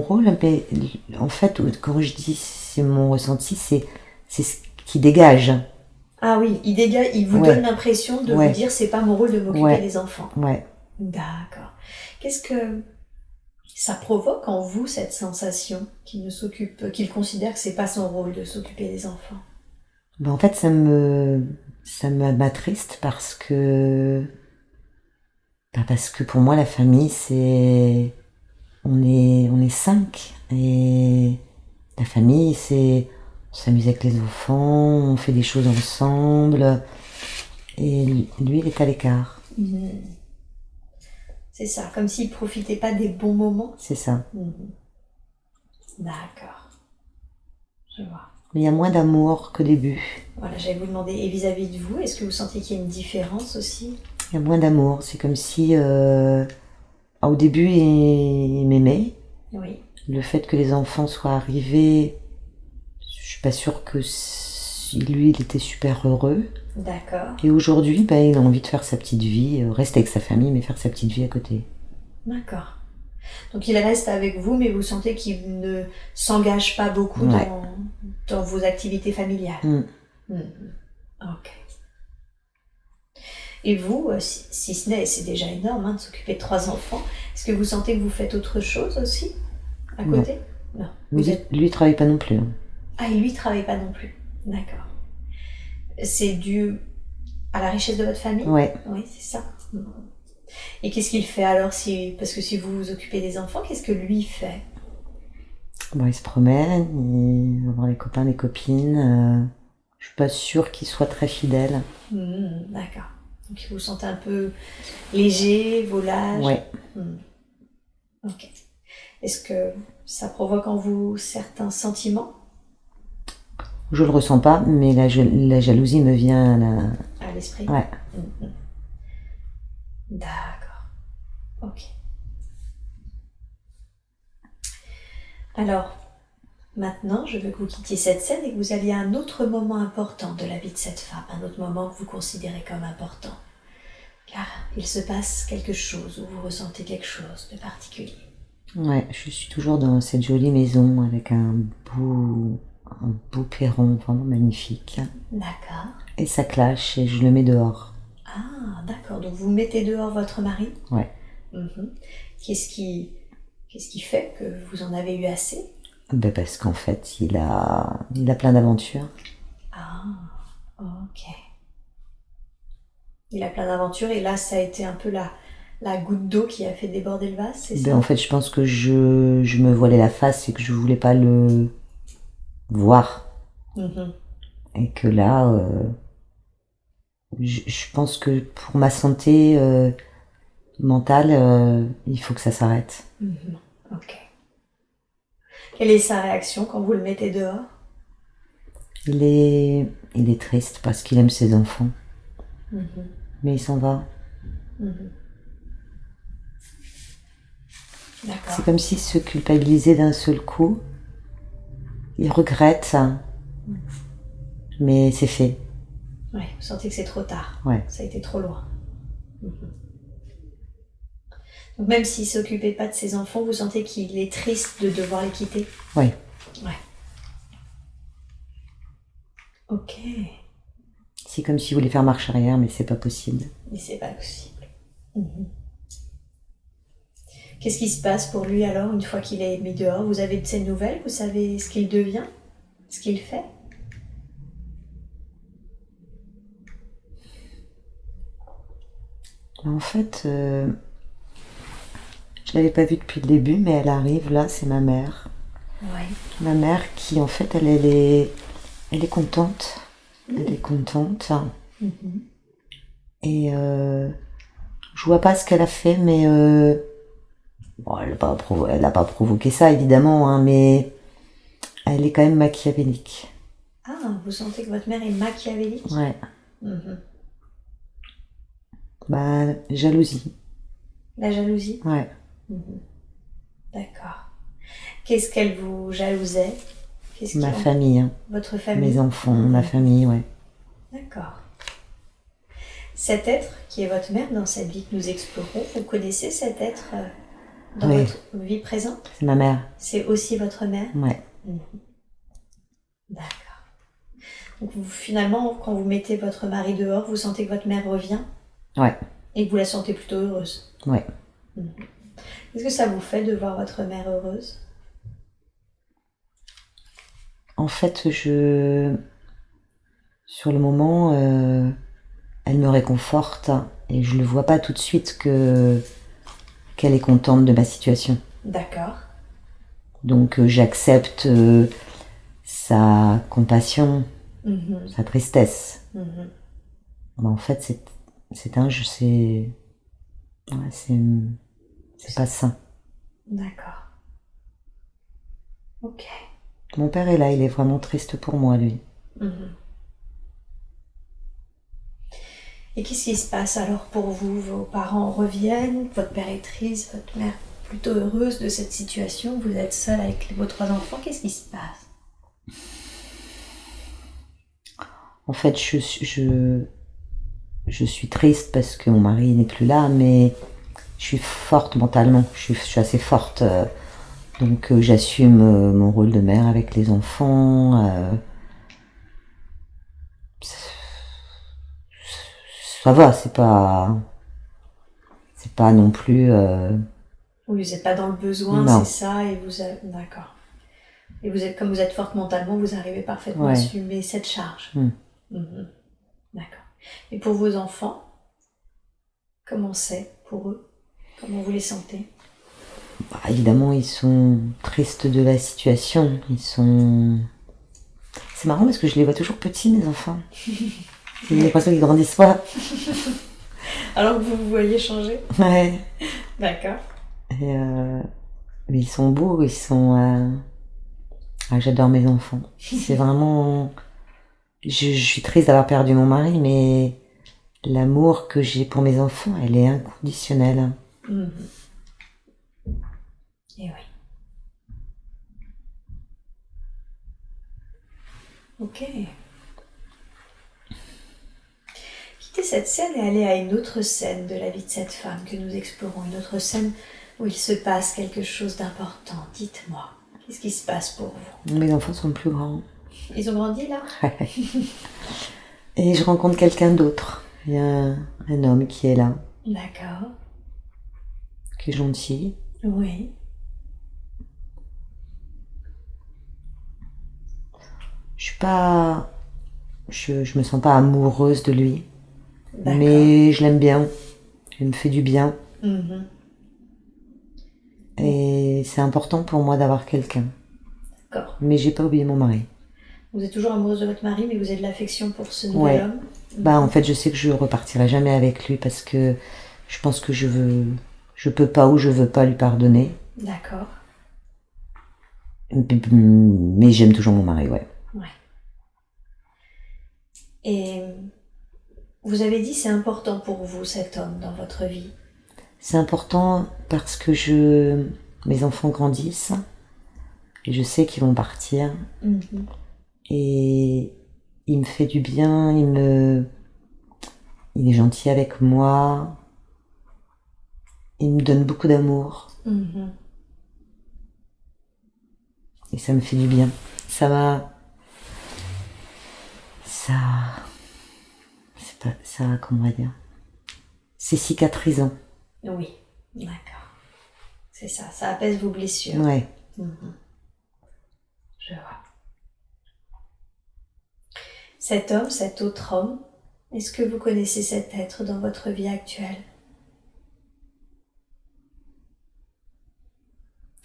en fait, quand je dis c'est mon ressenti, c'est ce qui dégage. Ah oui, il vous donne l'impression de vous dire c'est pas mon rôle de m'occuper des enfants. Ouais. D'accord. Ça provoque en vous cette sensation qu'il considère que c'est pas son rôle de s'occuper des enfants. Ben, en fait, ça m'attriste parce que pour moi, la famille, on est 5. Et la famille, on s'amuse avec les enfants, on fait des choses ensemble. Et lui, il est à l'écart. Mmh. C'est ça, comme s'il profitait pas des bons moments. C'est ça. Mmh. D'accord. Je vois. Mais il y a moins d'amour qu'au début. Voilà, j'allais vous demander, et vis-à-vis de vous, est-ce que vous sentez qu'il y a une différence aussi? Il y a moins d'amour. C'est comme si, au début, il m'aimait. Oui. Le fait que les enfants soient arrivés, je suis pas sûre que lui, il était super heureux. D'accord. Et aujourd'hui, il a envie de faire sa petite vie, rester avec sa famille, mais faire sa petite vie à côté. D'accord. Donc il reste avec vous, mais vous sentez qu'il ne s'engage pas beaucoup dans vos activités familiales. Ok. Et vous, si ce n'est, c'est déjà énorme de s'occuper de 3 enfants, est-ce que vous sentez que vous faites autre chose aussi à côté? Non. Lui, il travaille pas non plus. Hein. Ah, et lui, il travaille pas non plus. D'accord. C'est dû à la richesse de votre famille? Ouais. Oui, c'est ça. Et qu'est-ce qu'il fait alors parce que si vous vous occupez des enfants, qu'est-ce que lui fait? Il se promène, il va voir les copains, les copines. Je suis pas sûre qu'il soit très fidèle. D'accord. Donc vous vous sentez un peu léger, volage? Ouais. Ok. Est-ce que ça provoque en vous certains sentiments? Je le ressens pas, mais la jalousie me vient à l'esprit. Ouais. D'accord. Ok. Alors, maintenant, je veux que vous quittiez cette scène et que vous alliez à un autre moment important de la vie de cette femme, un autre moment que vous considérez comme important. Car il se passe quelque chose, ou vous ressentez quelque chose de particulier. Ouais, je suis toujours dans cette jolie maison avec un beau perron vraiment magnifique. D'accord. Et ça clash et je le mets dehors. Ah, d'accord. Donc vous mettez dehors votre mari? Ouais. Qu'est-ce qui fait que vous en avez eu assez? Parce qu'en fait, il a plein d'aventures. Ah, ok. Il a plein d'aventures et là, ça a été un peu la goutte d'eau qui a fait déborder le vase, c'est ça? En fait, je pense que je me voilais la face et que je voulais pas le voir. Et que là, je pense que pour ma santé mentale, il faut que ça s'arrête. Ok. Quelle est sa réaction quand vous le mettez dehors? Il est triste parce qu'il aime ses enfants. Mais il s'en va. D'accord. C'est comme s'il se culpabilisait d'un seul coup. Il regrette, mais c'est fait. Ouais, vous sentez que c'est trop tard. Ouais. Ça a été trop loin. Donc même s'il ne s'occupait pas de ses enfants, vous sentez qu'il est triste de devoir les quitter? Ouais. Ouais. Ok. C'est comme s'il voulait faire marche arrière, mais c'est pas possible. Mais c'est pas possible. Qu'est-ce qui se passe pour lui alors, une fois qu'il est mis dehors? Vous avez de ses nouvelles? Vous savez ce qu'il devient? Ce qu'il fait? En fait, je l'avais pas vue depuis le début, mais elle arrive là, c'est ma mère. Ouais. Ma mère qui, en fait, elle est contente. Elle est contente. Et je vois pas ce qu'elle a fait, mais bon, elle a pas provoqué ça, évidemment, hein, mais elle est quand même machiavélique. Ah, vous sentez que votre mère est machiavélique? Ouais. Jalousie. La jalousie? Ouais. D'accord. Qu'est-ce qu'elle vous jalousait? Ma famille. Hein. Votre famille? Mes enfants, ma famille, ouais. D'accord. Cet être qui est votre mère dans cette vie que nous explorons, vous connaissez cet être dans votre vie présente? C'est ma mère. C'est aussi votre mère? Ouais. D'accord. Donc finalement, quand vous mettez votre mari dehors, vous sentez que votre mère revient? Ouais. Et que vous la sentez plutôt heureuse? Ouais. Qu'est-ce que ça vous fait de voir votre mère heureuse? En fait, sur le moment, elle me réconforte et je ne le vois pas tout de suite qu'elle est contente de ma situation. D'accord. Donc j'accepte sa compassion, sa tristesse. Mais en fait, c'est un jeu, ouais, c'est pas sain. D'accord. Ok. Mon père est là, il est vraiment triste pour moi, lui. Et qu'est-ce qui se passe alors pour vous? Vos parents reviennent, votre père est triste, votre mère plutôt heureuse de cette situation, vous êtes seul avec vos 3 enfants, qu'est-ce qui se passe? En fait, je suis triste parce que mon mari n'est plus là, mais je suis forte mentalement, je suis assez forte. Donc j'assume mon rôle de mère avec les enfants. Ça va, c'est pas non plus. Oui, vous n'êtes pas dans le besoin, Non. c'est ça, et vous avez... D'accord. Et vous êtes, comme vous êtes forte mentalement, vous arrivez parfaitement à Ouais. assumer cette charge. D'accord. Et pour vos enfants, comment c'est pour eux? Comment vous les sentez? Bah, évidemment, ils sont tristes de la situation. C'est marrant parce que je les vois toujours petits, mes enfants. J'ai l'impression qu'ils grandissent pas. Alors que vous vous voyez changer? Ouais. D'accord. Mais ils sont beaux, Ah, j'adore mes enfants. C'est vraiment... Je suis triste d'avoir perdu mon mari, mais l'amour que j'ai pour mes enfants, elle est inconditionnelle. Et oui. Ok. Quittez cette scène et allez à une autre scène de la vie de cette femme que nous explorons, une autre scène où il se passe quelque chose d'important. Dites-moi, qu'est-ce qui se passe pour vous? Mes enfants sont plus grands. Ils ont grandi là? Et je rencontre quelqu'un d'autre. Il y a un homme qui est là, D'accord. qui est gentil. Oui. Je me sens pas amoureuse de lui. D'accord. Mais je l'aime bien. Il me fait du bien. Et c'est important pour moi d'avoir quelqu'un. D'accord. Mais j'ai pas oublié mon mari. Vous êtes toujours amoureuse de votre mari, mais vous avez de l'affection pour ce nouvel homme? Bah en fait, je sais que je repartirai jamais avec lui parce que je pense que je peux pas ou je veux pas lui pardonner. D'accord. Mais j'aime toujours mon mari, ouais. Et vous avez dit c'est important pour vous cet homme dans votre vie? C'est important parce que mes enfants grandissent et je sais qu'ils vont partir. Et il me fait du bien, il est gentil avec moi, il me donne beaucoup d'amour. Et ça me fait du bien. Comment on va dire, c'est cicatrisant. Oui, d'accord. C'est ça, ça apaise vos blessures. Ouais. Je vois. Cet homme, cet autre homme, est-ce que vous connaissez cet être dans votre vie actuelle?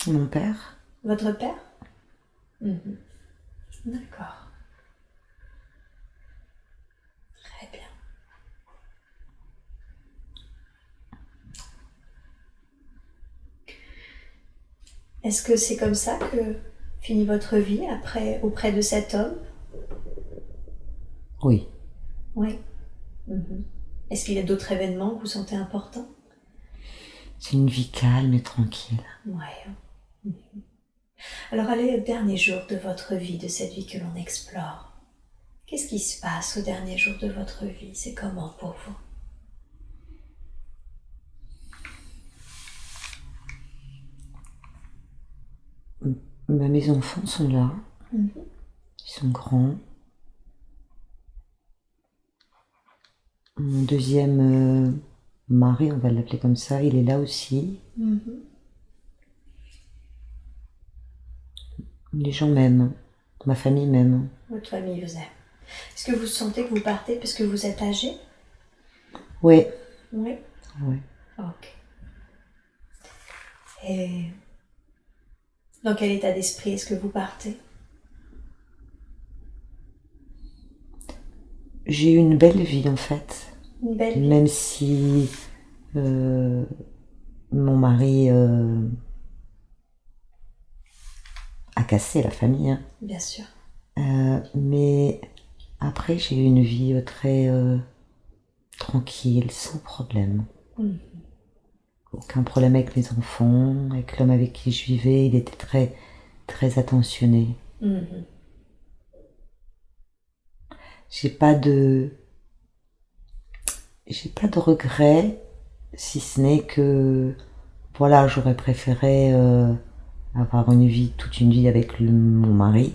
Mon père. Votre père? D'accord. Très bien. Est-ce que c'est comme ça que finit votre vie auprès de cet homme? Oui. Oui. Est-ce qu'il y a d'autres événements que vous sentez importants? C'est une vie calme et tranquille. Ouais. Alors allez au dernier jour de votre vie, de cette vie que l'on explore. Qu'est-ce qui se passe au dernier jour de votre vie? C'est comment pour vous? Mes enfants sont là. Ils sont grands. Mon deuxième mari, on va l'appeler comme ça, il est là aussi. Les gens m'aiment, ma famille m'aime. Votre famille vous aime. Est-ce que vous sentez que vous partez parce que vous êtes âgé? Oui. Oui. Ouais. Ok. Et dans quel état d'esprit est-ce que vous partez? J'ai eu une belle vie en fait. Une belle vie. Même si mon mari a cassé la famille. Hein. Bien sûr. Mais après, j'ai eu une vie très tranquille, sans problème. Aucun problème avec mes enfants, avec l'homme avec qui je vivais, il était très, très attentionné. J'ai pas de regrets, si ce n'est que, voilà, j'aurais préféré avoir toute une vie avec mon mari.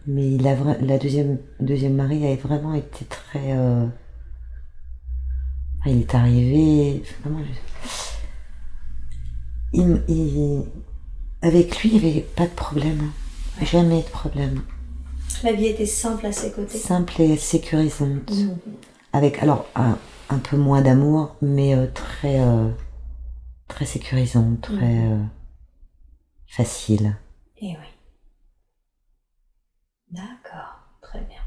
Mais la deuxième mari avait vraiment été très... il est arrivé... Vraiment, avec lui, il n'y avait pas de problème. Ouais. Jamais de problème. La vie était simple à ses côtés. Simple et sécurisante. Avec, alors, un peu moins d'amour, mais très, très sécurisante, très facile. Et oui. D'accord, très bien.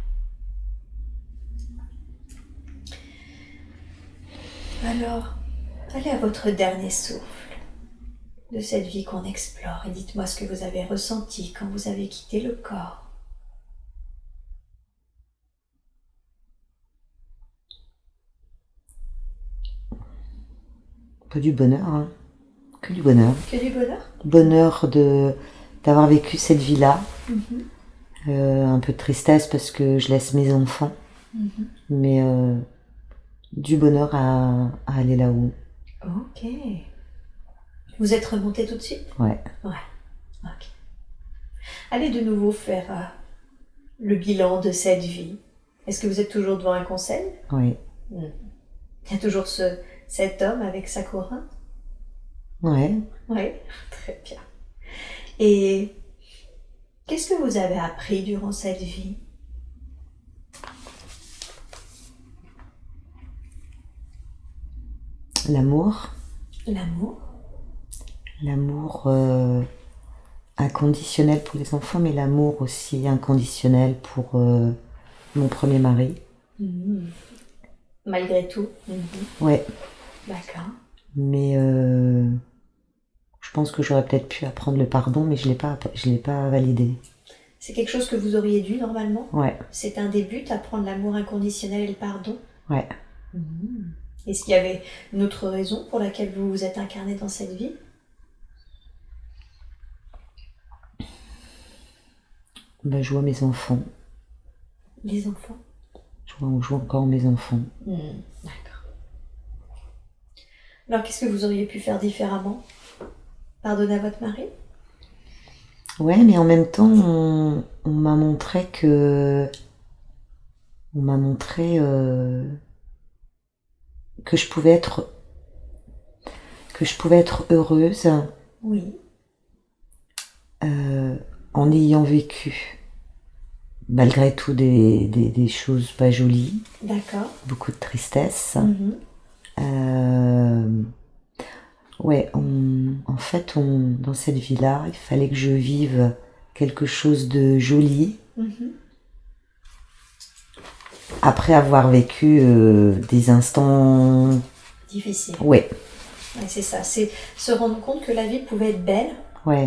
Alors, allez à votre dernier souffle de cette vie qu'on explore et dites-moi ce que vous avez ressenti quand vous avez quitté le corps. Que du bonheur, hein. Que du bonheur. Que du bonheur. Bonheur d'avoir vécu cette vie-là. Un peu de tristesse parce que je laisse mes enfants. Mais du bonheur à aller là-haut. Ok. Vous êtes remonté tout de suite? Ouais. Ouais. Ok. Allez de nouveau faire le bilan de cette vie. Est-ce que vous êtes toujours devant un conseil? Oui. Il y a toujours cet homme avec sa couronne? Ouais. Oui, très bien. Et qu'est-ce que vous avez appris durant cette vie? L'amour. L'amour. L'amour inconditionnel pour les enfants, mais l'amour aussi inconditionnel pour mon premier mari. Malgré tout. Ouais. D'accord. Mais je pense que j'aurais peut-être pu apprendre le pardon, mais je l'ai pas validé. C'est quelque chose que vous auriez dû normalement? Ouais. C'est un début, apprendre l'amour inconditionnel et le pardon? Ouais. Est-ce qu'il y avait une autre raison pour laquelle vous vous êtes incarné dans cette vie? Ben, je vois mes enfants. Les enfants? Je vois encore mes enfants. D'accord. Alors, qu'est-ce que vous auriez pu faire différemment? Pardonner à votre mari? Ouais, mais en même temps, on m'a montré que... On m'a montré que je pouvais être heureuse. Oui. En ayant vécu, malgré tout, des choses pas jolies. D'accord. Beaucoup de tristesse. Ouais, en fait, dans cette vie-là, il fallait que je vive quelque chose de joli. Après avoir vécu des instants... difficiles. Ouais. Ouais, c'est ça, c'est se rendre compte que la vie pouvait être belle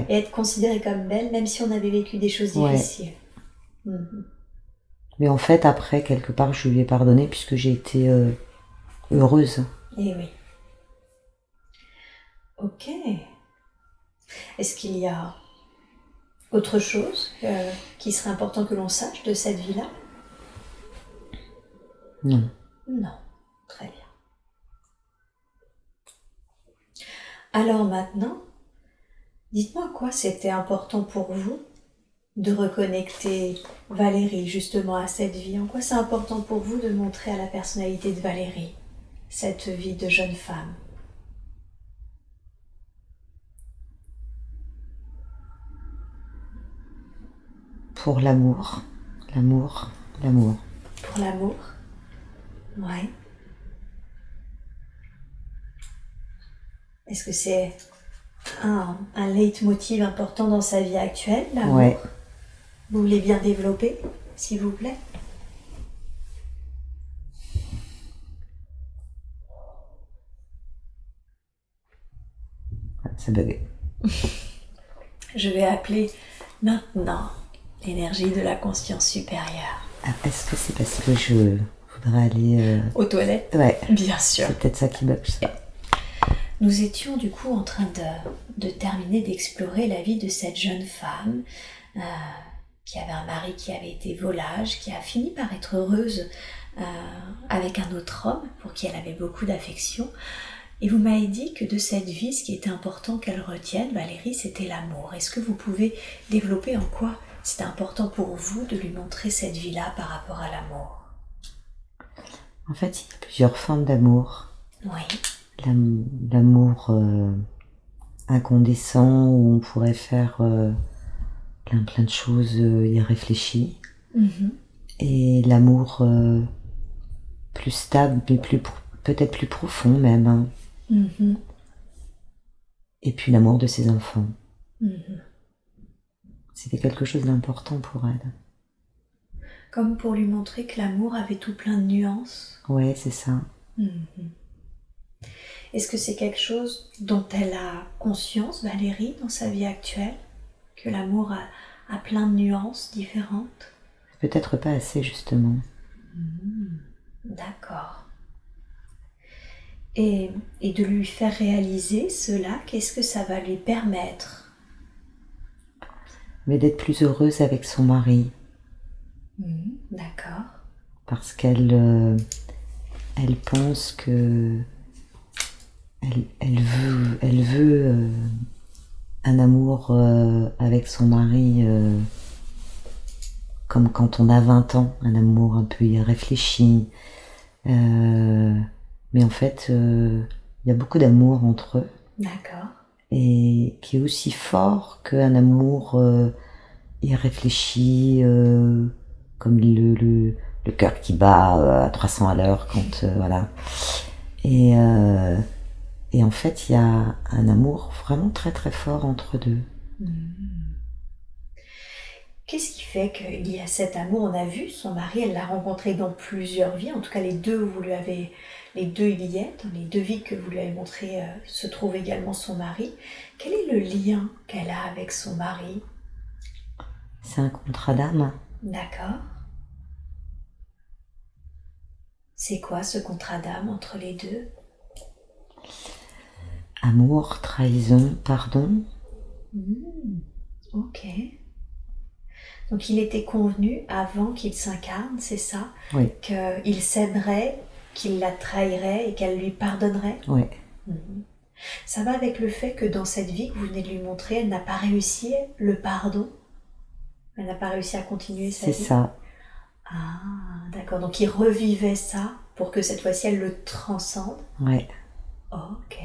et être considérée comme belle, même si on avait vécu des choses difficiles. Mais en fait, après, quelque part, je lui ai pardonné puisque j'ai été heureuse. Eh oui. Ok. Est-ce qu'il y a autre chose qui serait important que l'on sache de cette vie-là? Non. Non. Très bien. Alors maintenant, dites-moi à quoi c'était important pour vous de reconnecter Valérie justement à cette vie. En quoi c'est important pour vous de montrer à la personnalité de Valérie cette vie de jeune femme? Pour l'amour, l'amour, l'amour. Pour l'amour? Ouais. Est-ce que c'est un leitmotiv important dans sa vie actuelle, l'amour? Ouais. Vous voulez bien développer, s'il vous plaît? Ça bugue. Je vais appeler maintenant l'énergie de la conscience supérieure. Ah, est-ce que c'est parce que je voudrais aller... Aux toilettes? Ouais. Bien sûr. C'est peut-être ça qui bug, ça. Nous étions du coup en train de terminer d'explorer la vie de cette jeune femme qui avait un mari qui avait été volage, qui a fini par être heureuse avec un autre homme pour qui elle avait beaucoup d'affection. Et vous m'avez dit que de cette vie, ce qui était important qu'elle retienne, Valérie, c'était l'amour. Est-ce que vous pouvez développer en quoi c'était important pour vous de lui montrer cette vie-là par rapport à l'amour? En fait, il y a plusieurs formes d'amour. Oui. L'amour incandescent, où on pourrait faire plein de choses irréfléchies. Et l'amour plus stable, mais peut-être plus profond même. Hein. Et puis l'amour de ses enfants. C'était quelque chose d'important pour elle. Comme pour lui montrer que l'amour avait tout plein de nuances. Ouais, c'est ça. Est-ce que c'est quelque chose dont elle a conscience, Valérie, dans sa vie actuelle? Que l'amour a plein de nuances différentes? Peut-être pas assez, justement. D'accord. Et de lui faire réaliser cela, qu'est-ce que ça va lui permettre? Mais d'être plus heureuse avec son mari. D'accord. Parce qu'elle elle pense que elle veut un amour avec son mari comme quand on a 20 ans, un amour un peu irréfléchi. Mais en fait, il y a beaucoup d'amour entre eux. D'accord. Et qui est aussi fort qu'un amour irréfléchi, comme le cœur qui bat à 300 à l'heure quand voilà. Et en fait, il y a un amour vraiment très très fort entre deux. Qu'est-ce qui fait qu'il y a cet amour? On a vu son mari, elle l'a rencontré dans plusieurs vies, en tout cas les deux il y est, dans les deux vies que vous lui avez montrées se trouve également son mari. Quel est le lien qu'elle a avec son mari? C'est un contrat d'âme. D'accord. C'est quoi ce contrat d'âme entre les deux? Amour, trahison, pardon. Ok. Donc il était convenu avant qu'il s'incarne, c'est ça? Oui. Qu'il s'aimerait, qu'il la trahirait et qu'elle lui pardonnerait? Oui. Ça va avec le fait que dans cette vie que vous venez de lui montrer, elle n'a pas réussi le pardon? Elle n'a pas réussi à continuer sa vie? C'est ça. Ah, d'accord. Donc il revivait ça pour que cette fois-ci elle le transcende? Ouais. Ok.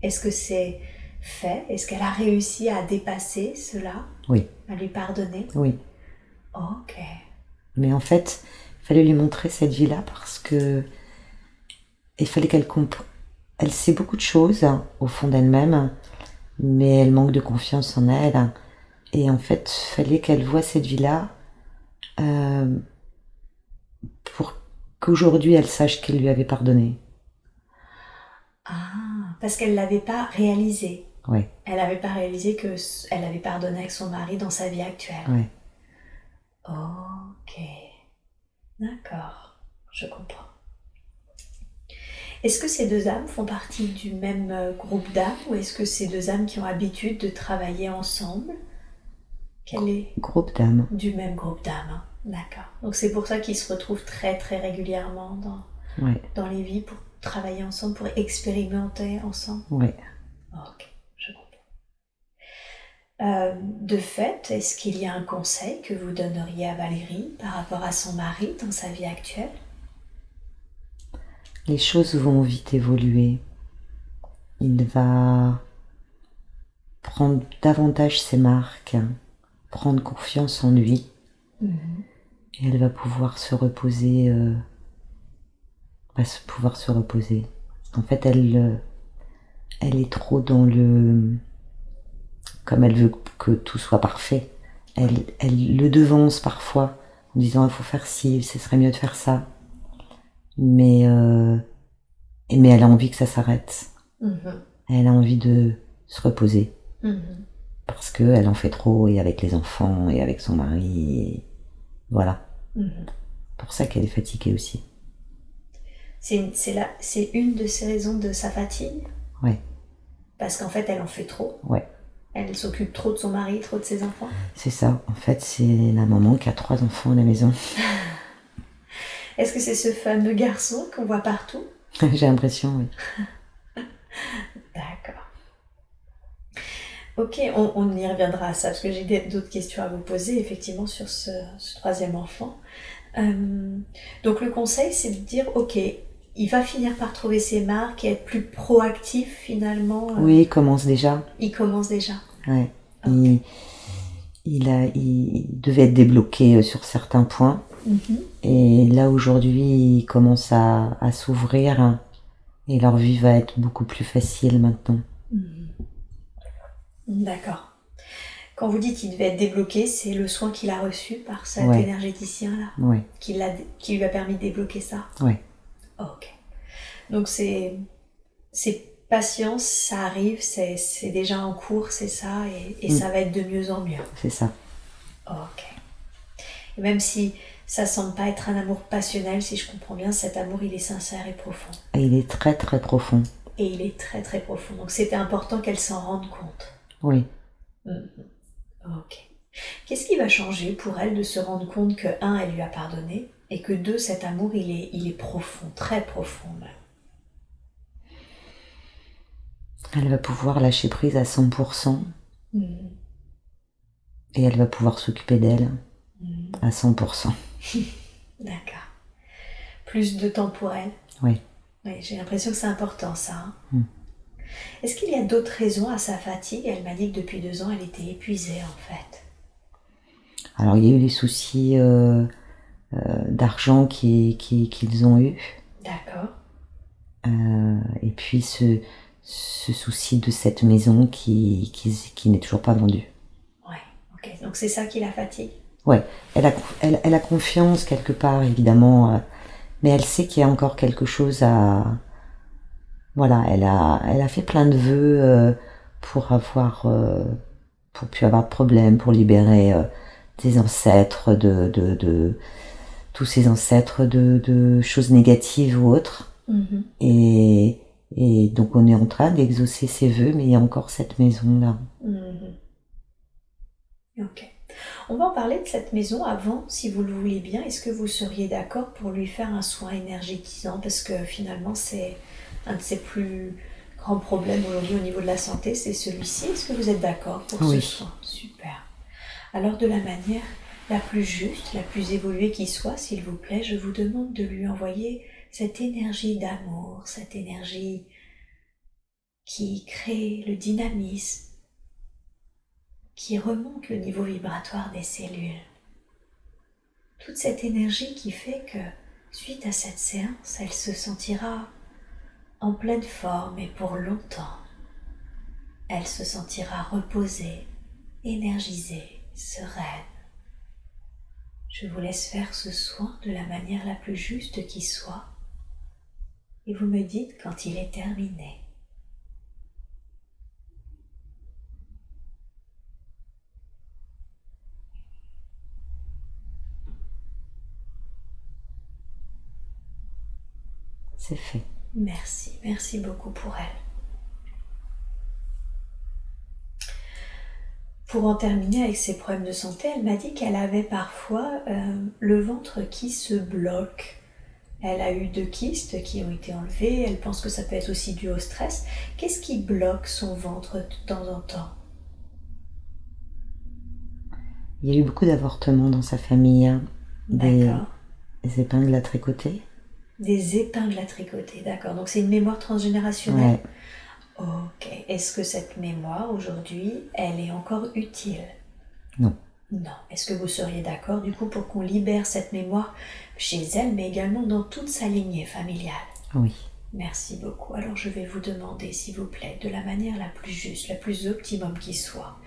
Est-ce que c'est fait? Est-ce qu'elle a réussi à dépasser cela? Oui. À lui pardonner? Oui. Ok. Mais en fait, il fallait lui montrer cette vie-là parce que il fallait qu'elle comprenne. Elle sait beaucoup de choses au fond d'elle-même, mais elle manque de confiance en elle. Et en fait, il fallait qu'elle voie cette vie-là pour qu'aujourd'hui elle sache qu'elle lui avait pardonné. Ah, parce qu'elle ne l'avait pas réalisé. Ouais. Elle n'avait pas réalisé qu'elle avait pardonné avec son mari dans sa vie actuelle. Ouais. Ok. D'accord. Je comprends. Est-ce que ces deux âmes font partie du même groupe d'âmes ou est-ce que ces deux âmes qui ont l'habitude de travailler ensemble? Quel est Groupe d'âmes. Du même groupe d'âmes, hein. D'accord. Donc c'est pour ça qu'ils se retrouvent très très régulièrement dans les vies pour travailler ensemble, pour expérimenter ensemble. Oui. Ok, je comprends. De fait, est-ce qu'il y a un conseil que vous donneriez à Valérie par rapport à son mari dans sa vie actuelle? les choses vont vite évoluer. Il va prendre davantage ses marques, prendre confiance en lui, et elle va pouvoir se reposer, En fait, elle est trop dans le... Comme elle veut que tout soit parfait, elle le devance parfois en disant il faut faire ci, ce serait mieux de faire ça. Mais elle a envie que ça s'arrête. Elle a envie de se reposer. Parce qu'elle en fait trop, et avec les enfants, et avec son mari, et voilà. Pour ça qu'elle est fatiguée aussi. C'est une de ces raisons de sa fatigue? Ouais. Parce qu'en fait, elle en fait trop? Ouais. Elle s'occupe trop de son mari, trop de ses enfants? C'est ça. En fait, c'est la maman qui a 3 enfants à la maison. Est-ce que c'est ce fameux garçon qu'on voit partout? J'ai l'impression, oui. D'accord. Ok, on y reviendra à ça, parce que j'ai d'autres questions à vous poser, effectivement, sur ce troisième enfant. Donc le conseil, c'est de dire, ok, il va finir par trouver ses marques et être plus proactif, finalement. Oui, il commence déjà. Il commence déjà. Ouais. Okay. Il devait être débloqué sur certains points. Et là, aujourd'hui, il commence à s'ouvrir, et leur vie va être beaucoup plus facile maintenant. D'accord. Quand vous dites qu'il devait être débloqué, c'est le soin qu'il a reçu par cet énergéticien-là, qui lui a permis de débloquer ça. Oui. Ok. Donc c'est patience, ça arrive, c'est déjà en cours, c'est ça, et ça va être de mieux en mieux. C'est ça. Ok. Et même si ça semble pas être un amour passionnel, si je comprends bien, cet amour, il est sincère et profond. Et il est très très profond. Et il est très très profond. Donc c'était important qu'elle s'en rende compte. Oui. Ok. Qu'est-ce qui va changer pour elle de se rendre compte que, 1, elle lui a pardonné, et que 2, cet amour, il est profond, très profond même? Elle va pouvoir lâcher prise à 100%. Et elle va pouvoir s'occuper d'elle à 100%. D'accord. Plus de temps pour elle? Oui. Oui, j'ai l'impression que c'est important, ça. Est-ce qu'il y a d'autres raisons à sa fatigue? Elle m'a dit que depuis 2 ans, elle était épuisée, en fait. Alors, il y a eu les soucis d'argent qu'ils ont eu. D'accord. Et puis, ce souci de cette maison qui n'est toujours pas vendue. Ouais, ok. Donc, c'est ça qui la fatigue? Ouais. Elle a confiance quelque part, évidemment, mais elle sait qu'il y a encore quelque chose à... Voilà, elle a fait plein de vœux pour plus avoir de problème, pour libérer des ancêtres de tous ces ancêtres de choses négatives ou autres. Et donc on est en train d'exaucer ses vœux, mais il y a encore cette maison-là. Ok. On va en parler de cette maison avant, si vous le voulez bien. Est-ce que vous seriez d'accord pour lui faire un soin énergétisant? Parce que finalement, c'est un de ses plus grands problèmes aujourd'hui au niveau de la santé, c'est celui-ci. Est-ce que vous êtes d'accord pour ce soin? Super. Alors, de la manière la plus juste, la plus évoluée qui soit, s'il vous plaît, je vous demande de lui envoyer cette énergie d'amour, cette énergie qui crée le dynamisme, qui remonte le niveau vibratoire des cellules. Toute cette énergie qui fait que, suite à cette séance, elle se sentira en pleine forme et pour longtemps. Elle se sentira reposée, énergisée, sereine. Je vous laisse faire ce soin de la manière la plus juste qui soit et vous me dites quand il est terminé. C'est fait. Merci, merci beaucoup pour elle. Pour en terminer avec ses problèmes de santé, elle m'a dit qu'elle avait parfois le ventre qui se bloque. Elle a eu 2 kystes qui ont été enlevés, elle pense que ça peut être aussi dû au stress. Qu'est-ce qui bloque son ventre de temps en temps? Il y a eu beaucoup d'avortements dans sa famille. D'accord. Des épingles à tricoter. Des épingles à tricoter, d'accord. Donc c'est une mémoire transgénérationnelle. Ouais. Ok. Est-ce que cette mémoire, aujourd'hui, elle est encore utile? Non. Non. Est-ce que vous seriez d'accord, du coup, pour qu'on libère cette mémoire chez elle, mais également dans toute sa lignée familiale? Oui. Merci beaucoup. Alors je vais vous demander, s'il vous plaît, de la manière la plus juste, la plus optimum qui soit,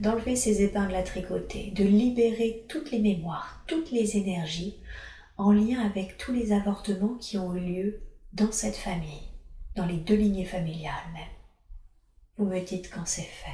d'enlever ces épingles à tricoter, de libérer toutes les mémoires, toutes les énergies, en lien avec tous les avortements qui ont eu lieu dans cette famille, dans les 2 lignées familiales même. Vous me dites quand c'est fait.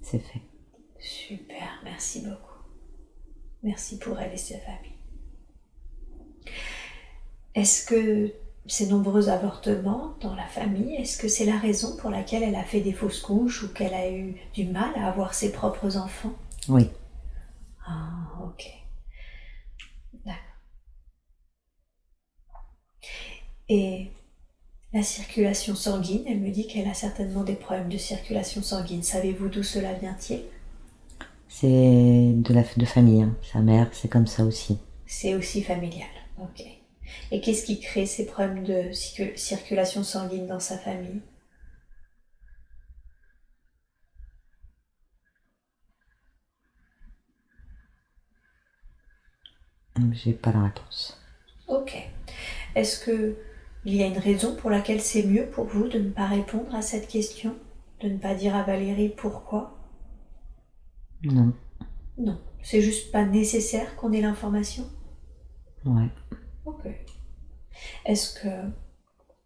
C'est fait. Super, merci beaucoup. Merci pour elle et sa famille. Est-ce que ces nombreux avortements dans la famille, est-ce que c'est la raison pour laquelle elle a fait des fausses couches ou qu'elle a eu du mal à avoir ses propres enfants? Oui. Ah, ok. D'accord. Et la circulation sanguine, elle me dit qu'elle a certainement des problèmes de circulation sanguine. Savez-vous d'où cela vient-il? C'est de famille. Hein. Sa mère, c'est comme ça aussi. C'est aussi familial. Ok. Et qu'est-ce qui crée ces problèmes de circulation sanguine dans sa famille? J'ai pas la réponse. Ok. Est-ce que il y a une raison pour laquelle c'est mieux pour vous de ne pas répondre à cette question? De ne pas dire à Valérie pourquoi? Non. Non. C'est juste pas nécessaire qu'on ait l'information? Ouais. Ok. Est-ce que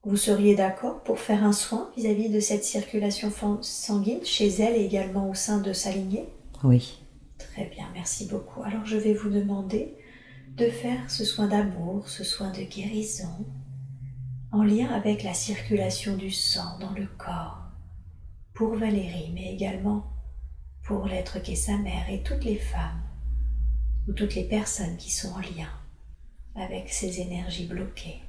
vous seriez d'accord pour faire un soin vis-à-vis de cette circulation sanguine chez elle et également au sein de sa lignée? Oui. Très bien, merci beaucoup. Alors je vais vous demander de faire ce soin d'amour, ce soin de guérison, en lien avec la circulation du sang dans le corps, pour Valérie, mais également pour l'être qu'est sa mère et toutes les femmes ou toutes les personnes qui sont en lien avec ces énergies bloquées.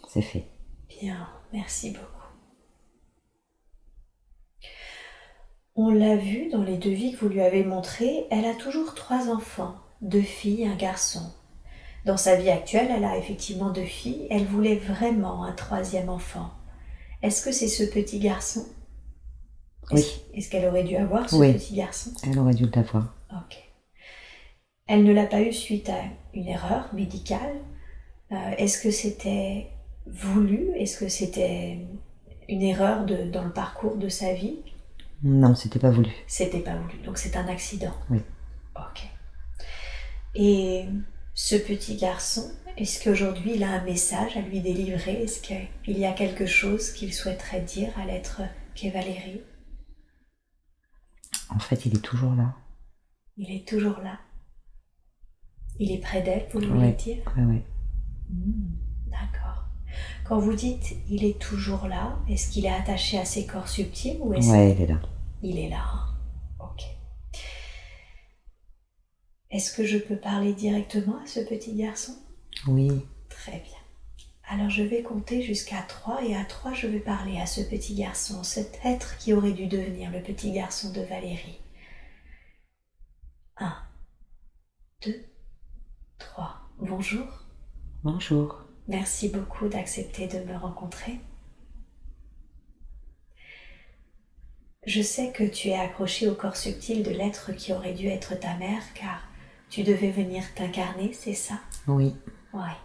C'est fait. Bien, merci beaucoup. On l'a vu dans les devis que vous lui avez montrés, elle a toujours 3 enfants, 2 filles, un garçon. Dans sa vie actuelle, elle a effectivement 2 filles, elle voulait vraiment un 3e enfant. Est-ce que c'est ce petit garçon? Oui. Est-ce qu'elle aurait dû avoir ce Oui. petit garçon? Elle aurait dû l'avoir. Ok. Elle ne l'a pas eu suite à une erreur médicale. Est-ce que c'était voulu? Est-ce que c'était une erreur dans le parcours de sa vie? Non, c'était pas voulu. C'était pas voulu, donc c'est un accident. Oui. Ok. Et ce petit garçon, est-ce qu'aujourd'hui il a un message à lui délivrer? Est-ce qu'il y a quelque chose qu'il souhaiterait dire à l'être qu'est Valérie? En fait, il est toujours là. Il est toujours là. Il est près d'elle, vous voulez dire? Oui. D'accord. Quand vous dites il est toujours là, est-ce qu'il est attaché à ses corps subtils ou est-ce Ouais, il est là. Il est là. Ok. Est-ce que je peux parler directement à ce petit garçon? Oui. Très bien. Alors je vais compter jusqu'à 3 et à 3 je vais parler à ce petit garçon, cet être qui aurait dû devenir le petit garçon de Valérie. 1, 2, 3. Bonjour. Bonjour. Merci beaucoup d'accepter de me rencontrer. Je sais que tu es accroché au corps subtil de l'être qui aurait dû être ta mère car Tu devais venir t'incarner, c'est ça? Oui, Ouais.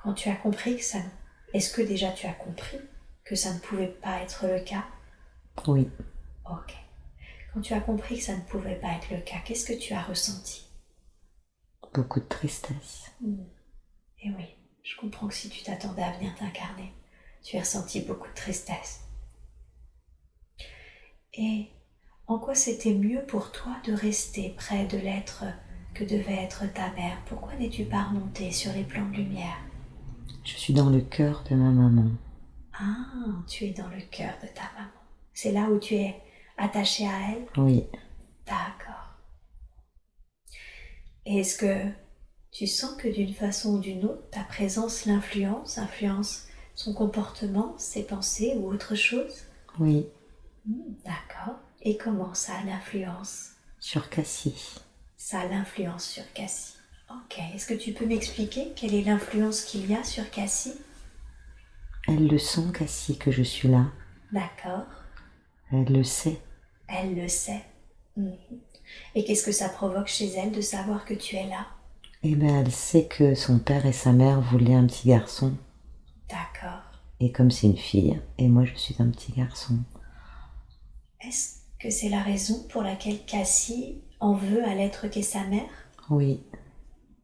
Quand tu as compris que ça... Est-ce que déjà tu as compris que ça ne pouvait pas être le cas? oui. Ok. Quand tu as compris que ça ne pouvait pas être le cas, qu'est-ce que tu as ressenti? Beaucoup de tristesse. Et oui, je comprends que si tu t'attendais à venir t'incarner, tu as ressenti beaucoup de tristesse. Et en quoi c'était mieux pour toi de rester près de l'être que devait être ta mère? Pourquoi n'es-tu pas remonté sur les plans de lumière? Je suis dans le cœur de ma maman. Ah, tu es dans le cœur de ta maman. C'est là où tu es attaché à elle? Oui, D'accord. Et est-ce que tu sens que d'une façon ou d'une autre, ta présence influence son comportement, ses pensées ou autre chose? oui. D'accord. Et comment ça l'influence? Sur Cassie. Ça l'influence sur Cassie. Ok. Est-ce que tu peux m'expliquer quelle est l'influence qu'il y a sur Cassie? Elle le sent, Cassie, que je suis là. D'accord. Elle le sait. Elle le sait. Et qu'est-ce que ça provoque chez elle de savoir que tu es là? Eh bien, elle sait que son père et sa mère voulaient un petit garçon. D'accord. Et comme c'est une fille, et moi je suis un petit garçon. Est-ce que c'est la raison pour laquelle Cassie en veut à l'être qu'est sa mère? Oui,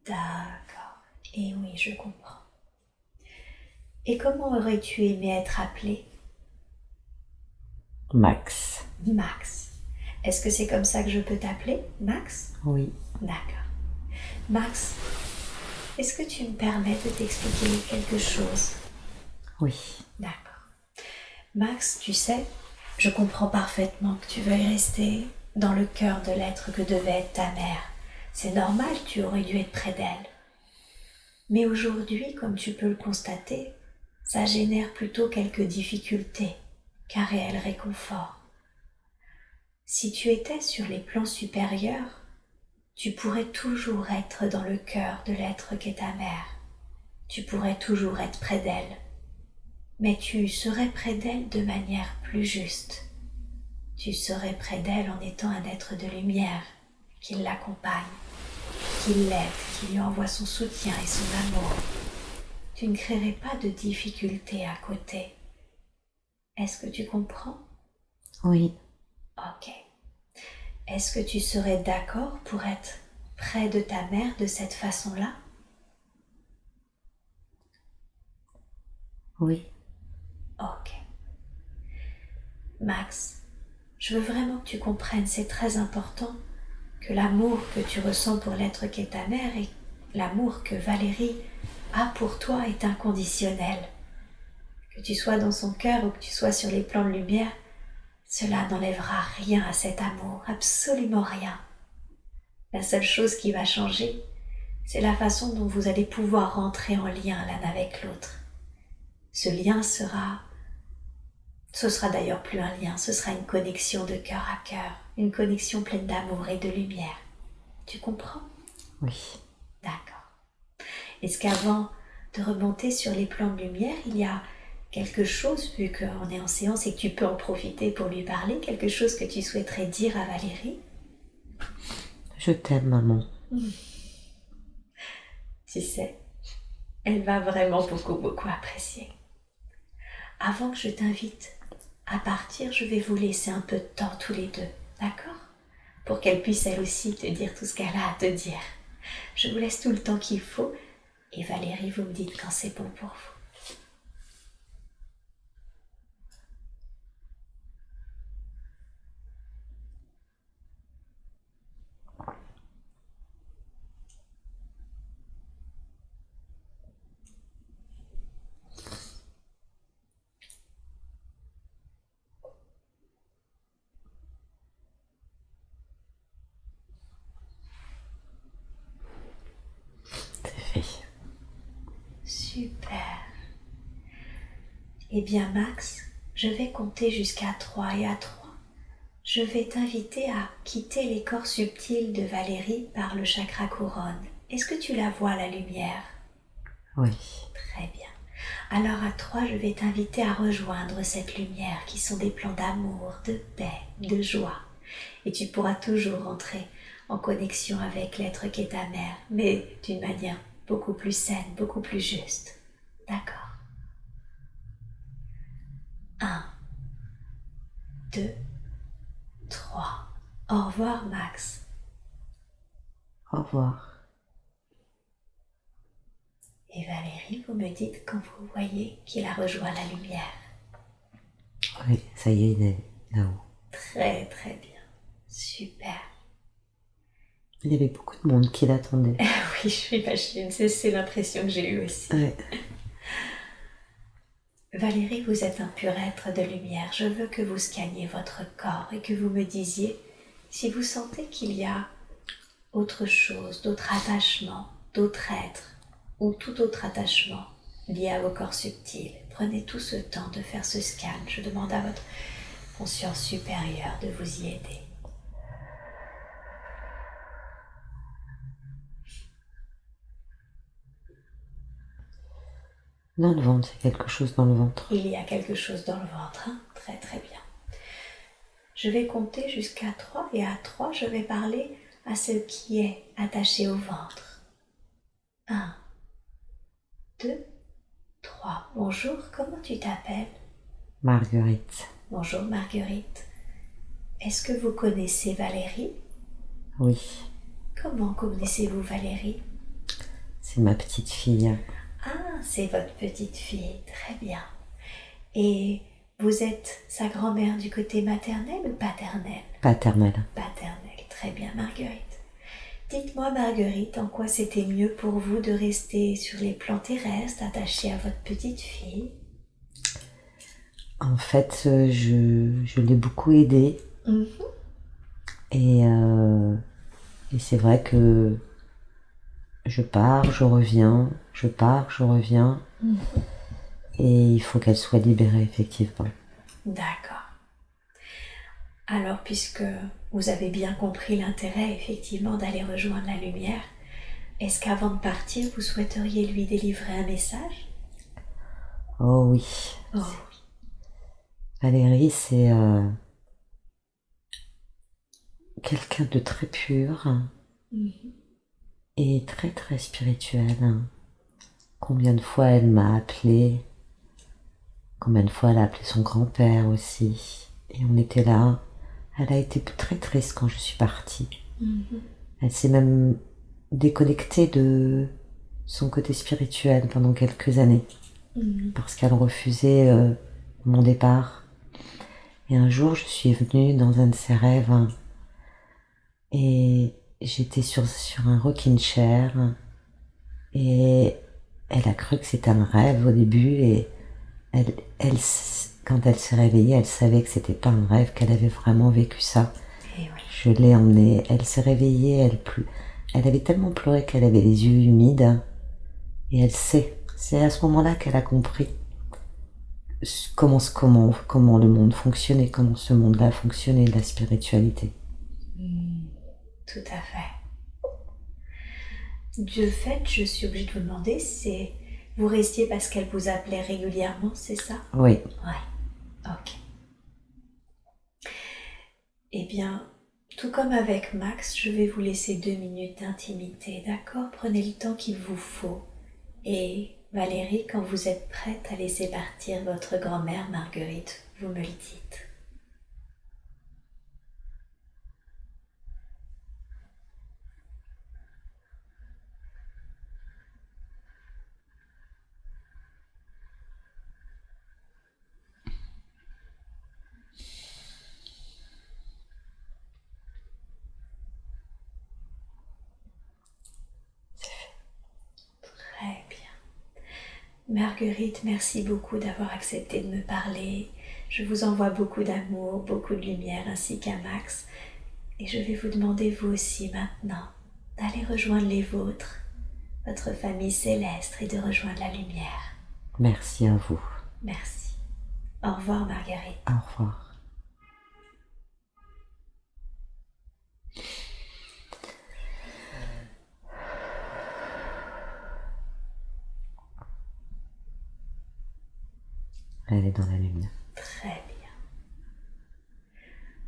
D'accord. Et oui, je comprends. Et comment aurais-tu aimé être appelé? Max. Max. Est-ce que c'est comme ça que je peux t'appeler, Max? Oui, D'accord. Max, est-ce que tu me permets de t'expliquer quelque chose? oui, D'accord. Max, tu sais, je comprends parfaitement que tu veuilles rester dans le cœur de l'être que devait être ta mère. C'est normal, tu aurais dû être près d'elle. Mais aujourd'hui, comme tu peux le constater, ça génère plutôt quelques difficultés qu'un réel réconfort. Si tu étais sur les plans supérieurs, tu pourrais toujours être dans le cœur de l'être qu'est ta mère. Tu pourrais toujours être près d'elle. Mais tu serais près d'elle de manière plus juste. Tu serais près d'elle en étant un être de lumière, qui l'accompagne, qui l'aide, qui lui envoie son soutien et son amour. Tu ne créerais pas de difficultés à côté. Est-ce que tu comprends? oui, Ok. Est-ce que tu serais d'accord pour être près de ta mère de cette façon-là? oui, Ok. Max, je veux vraiment que tu comprennes, c'est très important, que l'amour que tu ressens pour l'être qu'est ta mère et l'amour que Valérie a pour toi est inconditionnel. Que tu sois dans son cœur ou que tu sois sur les plans de lumière, cela n'enlèvera rien à cet amour, absolument rien. La seule chose qui va changer, c'est la façon dont vous allez pouvoir rentrer en lien l'un avec l'autre. Ce lien ce sera d'ailleurs plus un lien, ce sera une connexion de cœur à cœur, une connexion pleine d'amour et de lumière. Tu comprends? oui. D'accord. Est-ce qu'avant de remonter sur les plans de lumière, il y a quelque chose, vu qu'on est en séance et que tu peux en profiter pour lui parler, quelque chose que tu souhaiterais dire à Valérie? Je t'aime, maman. Tu sais, elle va vraiment beaucoup apprécier. Avant que je t'invite à partir, je vais vous laisser un peu de temps tous les deux, d'accord? Pour qu'elle puisse elle aussi te dire tout ce qu'elle a à te dire. Je vous laisse tout le temps qu'il faut et Valérie, vous me dites quand c'est bon pour vous. C'est fait. Super. Eh bien Max, je vais compter jusqu'à 3 et à 3, je vais t'inviter à quitter les corps subtils de Valérie par le chakra couronne. Est-ce que tu la vois, la lumière? Oui, Très bien. Alors à 3, je vais t'inviter à rejoindre cette lumière qui sont des plans d'amour, de paix, de joie. Et tu pourras toujours rentrer en connexion avec l'être qui est ta mère, mais d'une manière beaucoup plus saine, beaucoup plus juste. D'accord. 1, 2, 3. Au revoir, Max. Au revoir. Et Valérie, vous me dites quand vous voyez qu'il a rejoint la lumière. Oui, ça y est, il est là-haut. Très très bien. Super. Il y avait beaucoup de monde qui l'attendait. Oui, j'imagine. C'est l'impression que j'ai eue aussi. Ouais. Valérie, vous êtes un pur être de lumière. Je veux que vous scanniez votre corps et que vous me disiez si vous sentez qu'il y a autre chose, d'autres attachements, d'autres êtres ou tout autre attachement lié à vos corps subtils. Prenez tout ce temps de faire ce scan. Je demande à votre conscience supérieure de vous y aider. Dans le ventre, il y a quelque chose dans le ventre. Il y a quelque chose dans le ventre, hein? Très très bien. Je vais compter jusqu'à 3 et à 3, je vais parler à ce qui est attaché au ventre. 1, 2, 3. Bonjour, comment tu t'appelles? Marguerite. Bonjour Marguerite. Est-ce que vous connaissez Valérie? Oui. Comment connaissez-vous Valérie? C'est ma petite fille. Ah, c'est votre petite fille, très bien. Et vous êtes sa grand-mère du côté maternel ou paternel? Paternelle. Paternel, très bien Marguerite. Dites-moi Marguerite, en quoi c'était mieux pour vous de rester sur les plans terrestres, attachée à votre petite fille? En fait, je l'ai beaucoup aidée. Et c'est vrai que je pars, je reviens, je pars, je reviens. Et il faut qu'elle soit libérée, effectivement. D'accord. Alors, puisque vous avez bien compris l'intérêt, effectivement, d'aller rejoindre la lumière, est-ce qu'avant de partir, vous souhaiteriez lui délivrer un message? Oh oui. Oh. Valérie, c'est quelqu'un de très pur et très très spirituel. Combien de fois elle m'a appelé, combien de fois elle a appelé son grand-père aussi. Et on était là. Elle a été très triste quand je suis partie. Elle s'est même déconnectée de son côté spirituel pendant quelques années. Parce qu'elle refusait mon départ. Et un jour, je suis venue dans un de ses rêves et j'étais sur un rocking chair et elle a cru que c'était un rêve au début et elle, quand elle s'est réveillée, elle savait que c'était pas un rêve, qu'elle avait vraiment vécu ça. Et oui. Je l'ai emmenée, elle s'est réveillée, elle avait tellement pleuré qu'elle avait les yeux humides et elle sait. C'est à ce moment-là qu'elle a compris comment le monde fonctionnait, comment ce monde-là fonctionnait, la spiritualité. Tout à fait. De fait, je suis obligée de vous demander, c'est vous restiez parce qu'elle vous appelait régulièrement, c'est ça? Oui. Ouais. Ok. Eh bien, tout comme avec Max, je vais vous laisser 2 minutes d'intimité, d'accord? Prenez le temps qu'il vous faut. Et Valérie, quand vous êtes prête à laisser partir votre grand-mère Marguerite, vous me le dites. Très bien. Marguerite, merci beaucoup d'avoir accepté de me parler. Je vous envoie beaucoup d'amour, beaucoup de lumière, ainsi qu'à Max. Et je vais vous demander, vous aussi maintenant, d'aller rejoindre les vôtres, votre famille céleste, et de rejoindre la lumière. Merci à vous. Merci. Au revoir, Marguerite. Au revoir. Elle est dans la lumière. Très bien.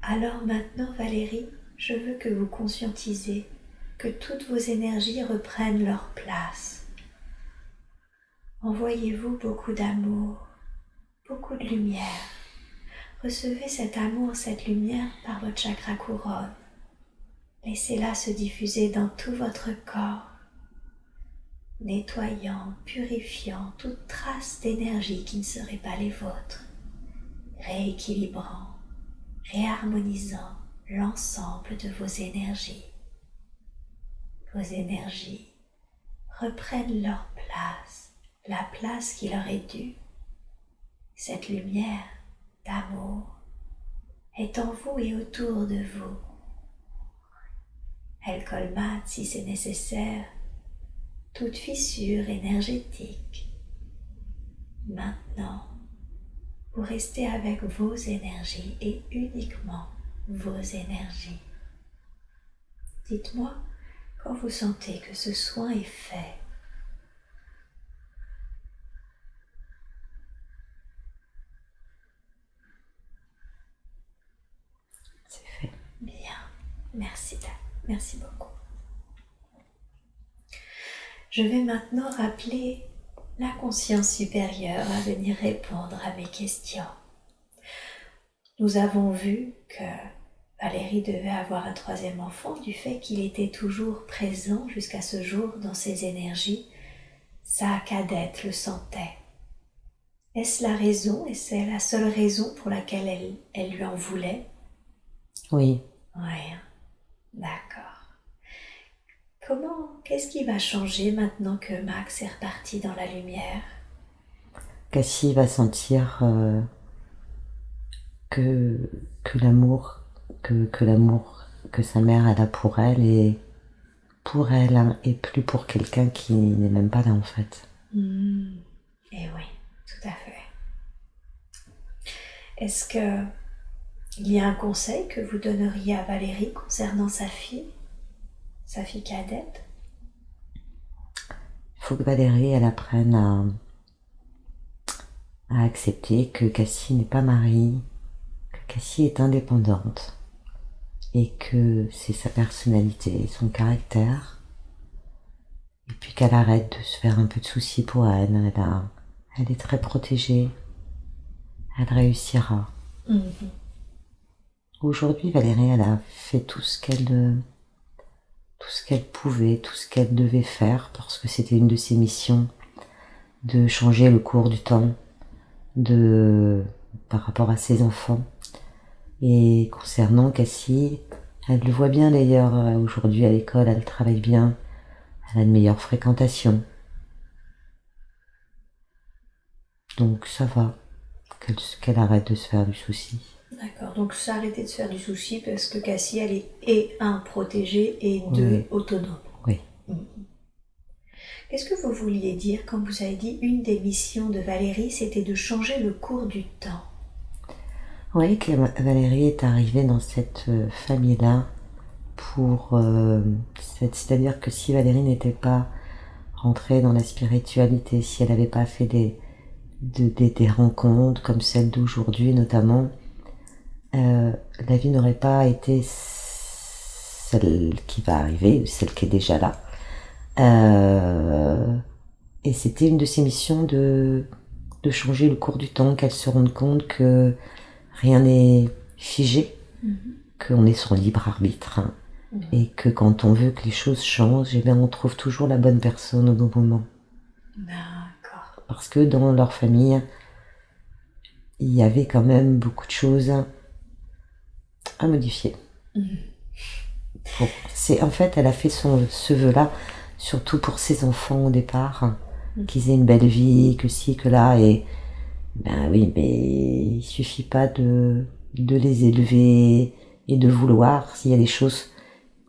Alors maintenant, Valérie, je veux que vous conscientisez que toutes vos énergies reprennent leur place. Envoyez-vous beaucoup d'amour, beaucoup de lumière. Recevez cet amour, cette lumière par votre chakra couronne. Laissez-la se diffuser dans tout votre corps, nettoyant, purifiant toute trace d'énergie qui ne serait pas les vôtres, rééquilibrant, réharmonisant l'ensemble de vos énergies. Vos énergies reprennent leur place, la place qui leur est due. Cette lumière d'amour est en vous et autour de vous. Elle colmate, si c'est nécessaire, toute fissure énergétique. Maintenant, vous restez avec vos énergies et uniquement vos énergies. Dites-moi quand vous sentez que ce soin est fait. C'est fait. Bien, merci Dan, merci beaucoup. Je vais maintenant rappeler la conscience supérieure à venir répondre à mes questions. Nous avons vu que Valérie devait avoir un troisième enfant du fait qu'il était toujours présent jusqu'à ce jour dans ses énergies. Sa cadette le sentait. Est-ce la raison, et c'est la seule raison pour laquelle elle lui en voulait? Oui. Oui, d'accord. Qu'est-ce qui va changer maintenant que Max est reparti dans la lumière? Cassie va sentir que l'amour que sa mère elle a pour elle est pour elle, hein, et plus pour quelqu'un qui n'est même pas là en fait. Eh oui, tout à fait. Est-ce que il y a un conseil que vous donneriez à Valérie concernant sa fille cadette? Il faut que Valérie elle apprenne à accepter que Cassie n'est pas Marie, que Cassie est indépendante et que c'est sa personnalité, son caractère, et puis qu'elle arrête de se faire un peu de soucis pour elle. Elle est très protégée, elle réussira. Aujourd'hui, Valérie, elle a fait tout ce qu'elle pouvait, tout ce qu'elle devait faire, parce que c'était une de ses missions de changer le cours du temps par rapport à ses enfants. Et concernant Cassie, elle le voit bien d'ailleurs, aujourd'hui à l'école, elle travaille bien, elle a une meilleure fréquentation. Donc ça va, qu'elle arrête de se faire du souci. D'accord, donc s'arrêter de se faire du souci parce que Cassie, elle est un, protégée et deux, autonome. Oui. Qu'est-ce que vous vouliez dire quand vous avez dit une des missions de Valérie, c'était de changer le cours du temps? Oui, que Valérie est arrivée dans cette famille-là c'est-à-dire que si Valérie n'était pas rentrée dans la spiritualité, si elle n'avait pas fait des rencontres comme celle d'aujourd'hui notamment, la vie n'aurait pas été celle qui va arriver, celle qui est déjà là. Et c'était une de ses missions de changer le cours du temps, qu'elle se rende compte que rien n'est figé, qu'on est son libre arbitre, hein, et que quand on veut que les choses changent, eh bien on trouve toujours la bonne personne au bon moment. D'accord. Parce que dans leur famille, il y avait quand même beaucoup de choses à modifier. En fait, elle a fait ce vœu-là, surtout pour ses enfants au départ, qu'ils aient une belle vie, que ci, que là, et ben oui, mais il suffit pas de les élever et de vouloir, s'il y a des choses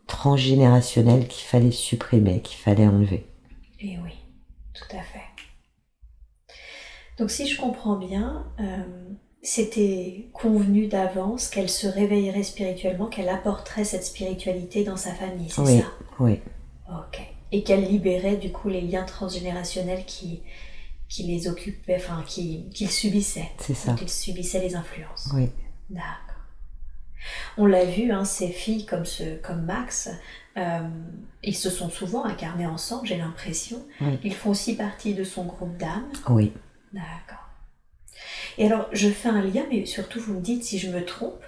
transgénérationnelles qu'il fallait supprimer, qu'il fallait enlever. Et oui, tout à fait. Donc si je comprends bien, c'était convenu d'avance qu'elle se réveillerait spirituellement, qu'elle apporterait cette spiritualité dans sa famille, c'est ça? Oui. Ok. Et qu'elle libérait du coup les liens transgénérationnels qui les occupaient, enfin qu'ils subissaient. C'est ça. Qu'ils subissaient les influences. Oui. D'accord. On l'a vu, hein, ces filles comme Max, euh, ils se sont souvent incarnés ensemble, j'ai l'impression. Oui. Ils font aussi partie de son groupe d'âmes. Oui. D'accord. Et alors, je fais un lien, mais surtout vous me dites si je me trompe.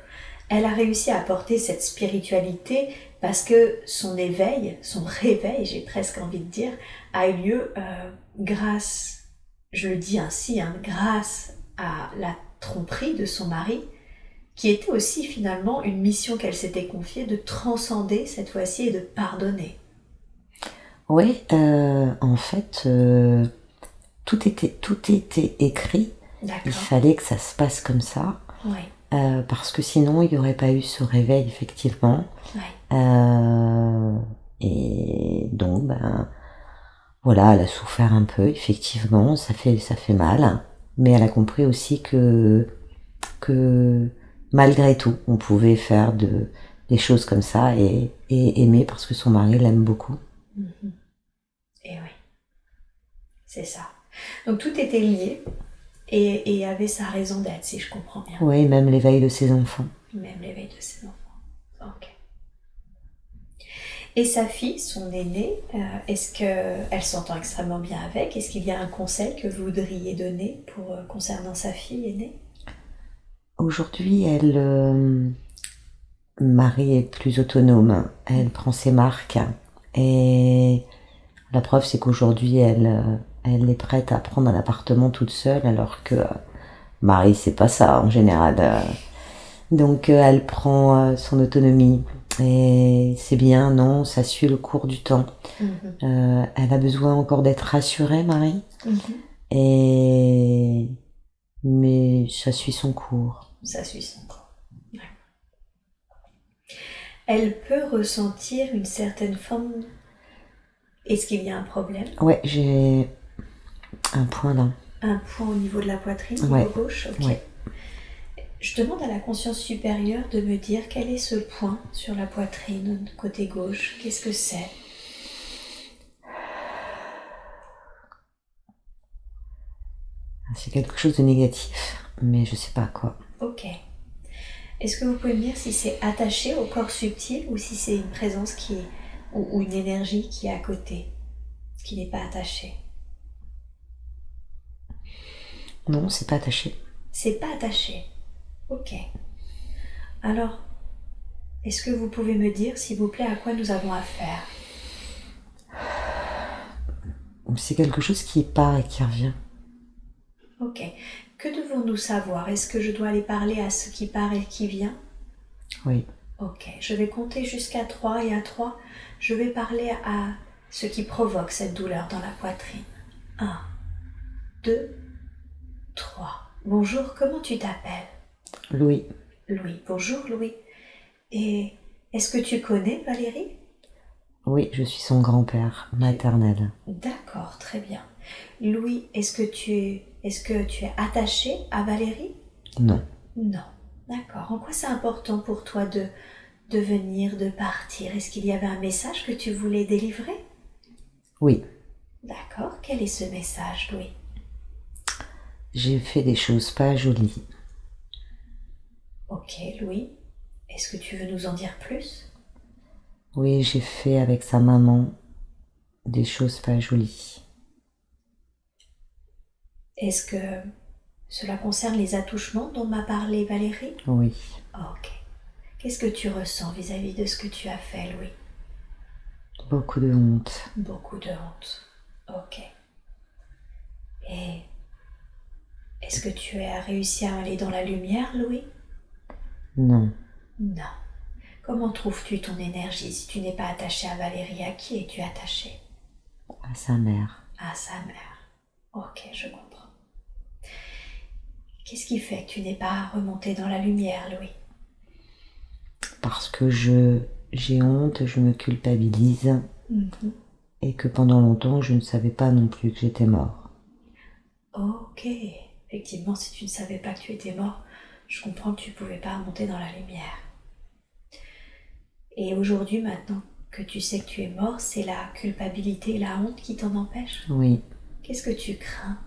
Elle a réussi à apporter cette spiritualité parce que son éveil, son réveil, j'ai presque envie de dire, a eu lieu grâce, je le dis ainsi, hein, grâce à la tromperie de son mari, qui était aussi finalement une mission qu'elle s'était confiée de transcender cette fois-ci et de pardonner. Oui, en fait, tout était écrit. Il D'accord. fallait que ça se passe comme ça. Oui. Parce que sinon, il n'y aurait pas eu ce réveil, effectivement. Oui. Et donc, voilà, elle a souffert un peu, effectivement, ça fait mal. Mais elle a compris aussi que malgré tout, on pouvait faire des choses comme ça et aimer parce que son mari l'aime beaucoup. Mm-hmm. Et oui, c'est ça. Donc tout était lié et avait sa raison d'être, si je comprends bien. Oui, même l'éveil de ses enfants. Même l'éveil de ses enfants. Ok. Et sa fille, son aînée, est-ce qu'elle s'entend extrêmement bien avec? Est-ce qu'il y a un conseil que vous voudriez donner concernant sa fille aînée? Aujourd'hui, Marie est plus autonome. Elle prend ses marques. Et la preuve, c'est qu'aujourd'hui, elle est prête à prendre un appartement toute seule, alors que Marie, c'est pas ça en général. Donc, elle prend son autonomie. Et c'est bien, non, ça suit le cours du temps. Elle a besoin encore d'être rassurée, Marie. Mais ça suit son cours. Ça suit son cours. Ouais. Elle peut ressentir une certaine forme. Est-ce qu'il y a un problème? Ouais, j'ai un point là. Un point au niveau de la poitrine, au Ouais. niveau gauche? Ok. Ouais. Je demande à la conscience supérieure de me dire quel est ce point sur la poitrine, côté gauche. Qu'est-ce que c'est? C'est quelque chose de négatif, mais je sais pas quoi. Ok. Est-ce que vous pouvez me dire si c'est attaché au corps subtil ou si c'est une présence ou une énergie qui est à côté, qui n'est pas attachée? Non, c'est pas attaché. C'est pas attaché. Ok. Alors, est-ce que vous pouvez me dire, s'il vous plaît, à quoi nous avons affaire? C'est quelque chose qui part et qui revient. Ok. Que devons-nous savoir? Est-ce que je dois aller parler à ce qui part et qui vient? Oui. Ok. Je vais compter jusqu'à 3 et à 3, je vais parler à ce qui provoque cette douleur dans la poitrine. 1, 2, 3. Bonjour, comment tu t'appelles? Louis. Louis. Bonjour Louis. Et est-ce que tu connais Valérie? Oui, je suis son grand-père maternel. D'accord, très bien. Louis, est-ce que tu es attaché à Valérie? Non. Non. D'accord. En quoi c'est important pour toi de venir, de partir? Est-ce qu'il y avait un message que tu voulais délivrer? Oui. D'accord. Quel est ce message, Louis? J'ai fait des choses pas jolies. Ok, Louis. Est-ce que tu veux nous en dire plus? Oui, j'ai fait avec sa maman des choses pas jolies. Est-ce que cela concerne les attouchements dont m'a parlé Valérie? Oui. Ok. Qu'est-ce que tu ressens vis-à-vis de ce que tu as fait, Louis? Beaucoup de honte. Beaucoup de honte. Ok. Et est-ce que tu as réussi à aller dans la lumière, Louis? Non. Non. Comment trouves-tu ton énergie si tu n'es pas attaché à Valérie? À qui es-tu attaché? À sa mère. À sa mère. Ok, je comprends. Qu'est-ce qui fait que tu n'es pas remonté dans la lumière, Louis? Parce que j'ai honte, je me culpabilise. Et que pendant longtemps, je ne savais pas non plus que j'étais mort. Ok. Effectivement, si tu ne savais pas que tu étais mort, je comprends que tu ne pouvais pas remonter dans la lumière. Et aujourd'hui, maintenant que tu sais que tu es mort, c'est la culpabilité et la honte qui t'en empêchent? Oui. Qu'est-ce que tu crains?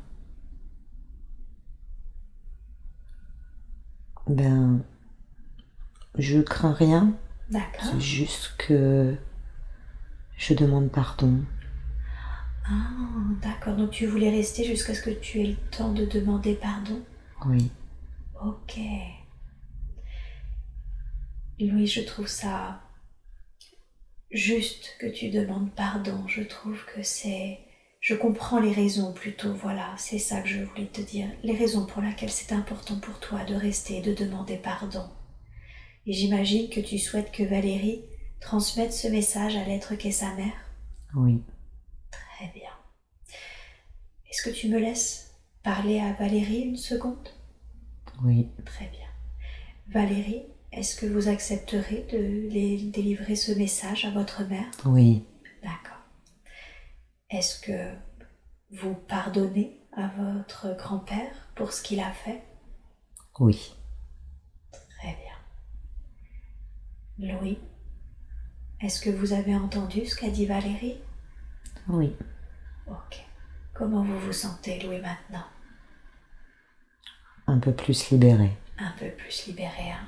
je crains rien. D'accord. C'est juste que je demande pardon. Ah, d'accord. Donc tu voulais rester jusqu'à ce que tu aies le temps de demander pardon? Oui, Ok. Louis, je trouve ça juste que tu demandes pardon. Je trouve que c'est... Je comprends les raisons plutôt, voilà, c'est ça que je voulais te dire. Les raisons pour lesquelles c'est important pour toi de rester et de demander pardon. Et j'imagine que tu souhaites que Valérie transmette ce message à l'être qu'est sa mère. oui, Très bien. Est-ce que tu me laisses parler à Valérie une seconde? oui, Très bien. Valérie, est-ce que vous accepterez de délivrer ce message à votre mère? oui, D'accord. Est-ce que vous pardonnez à votre grand-père pour ce qu'il a fait? oui, Très bien. Louis, est-ce que vous avez entendu ce qu'a dit Valérie? oui. Ok. Comment vous vous sentez, Louis, maintenant? Un peu plus libérée. Un peu plus libéré, hein?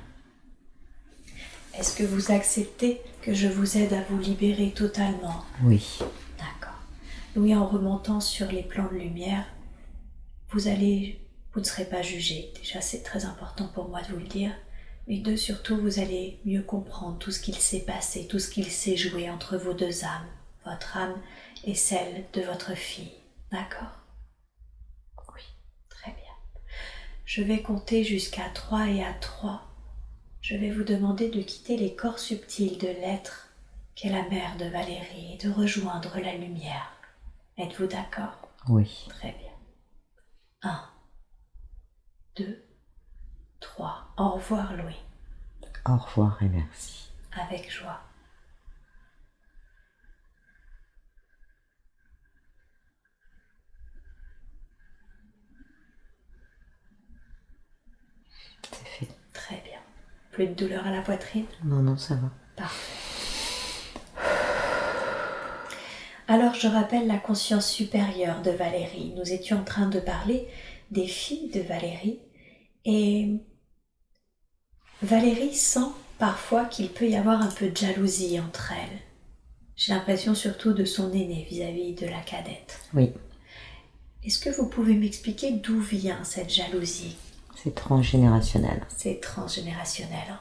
Est-ce que vous acceptez que je vous aide à vous libérer totalement? Oui, D'accord. Louis, en remontant sur les plans de lumière, vous ne serez pas jugé. Déjà, c'est très important pour moi de vous le dire. Mais deux, surtout, vous allez mieux comprendre tout ce qu'il s'est passé, tout ce qu'il s'est joué entre vos deux âmes, votre âme et celle de votre fille. D'accord? Oui, très bien. Je vais compter jusqu'à 3 et à 3. Je vais vous demander de quitter les corps subtils de l'être qu'est la mère de Valérie et de rejoindre la lumière. Êtes-vous d'accord? oui. Très bien. 1, 2, 3. Au revoir, Louis. Au revoir et merci. Avec joie. C'est fait. Très bien. Plus de douleur à la poitrine? Non, non, ça va. Parfait. Alors je rappelle la conscience supérieure de Valérie. Nous étions en train de parler des filles de Valérie et Valérie sent parfois qu'il peut y avoir un peu de jalousie entre elles. J'ai l'impression surtout de son aînée vis-à-vis de la cadette. Oui. Est-ce que vous pouvez m'expliquer d'où vient cette jalousie? C'est transgénérationnel. C'est transgénérationnel. Hein.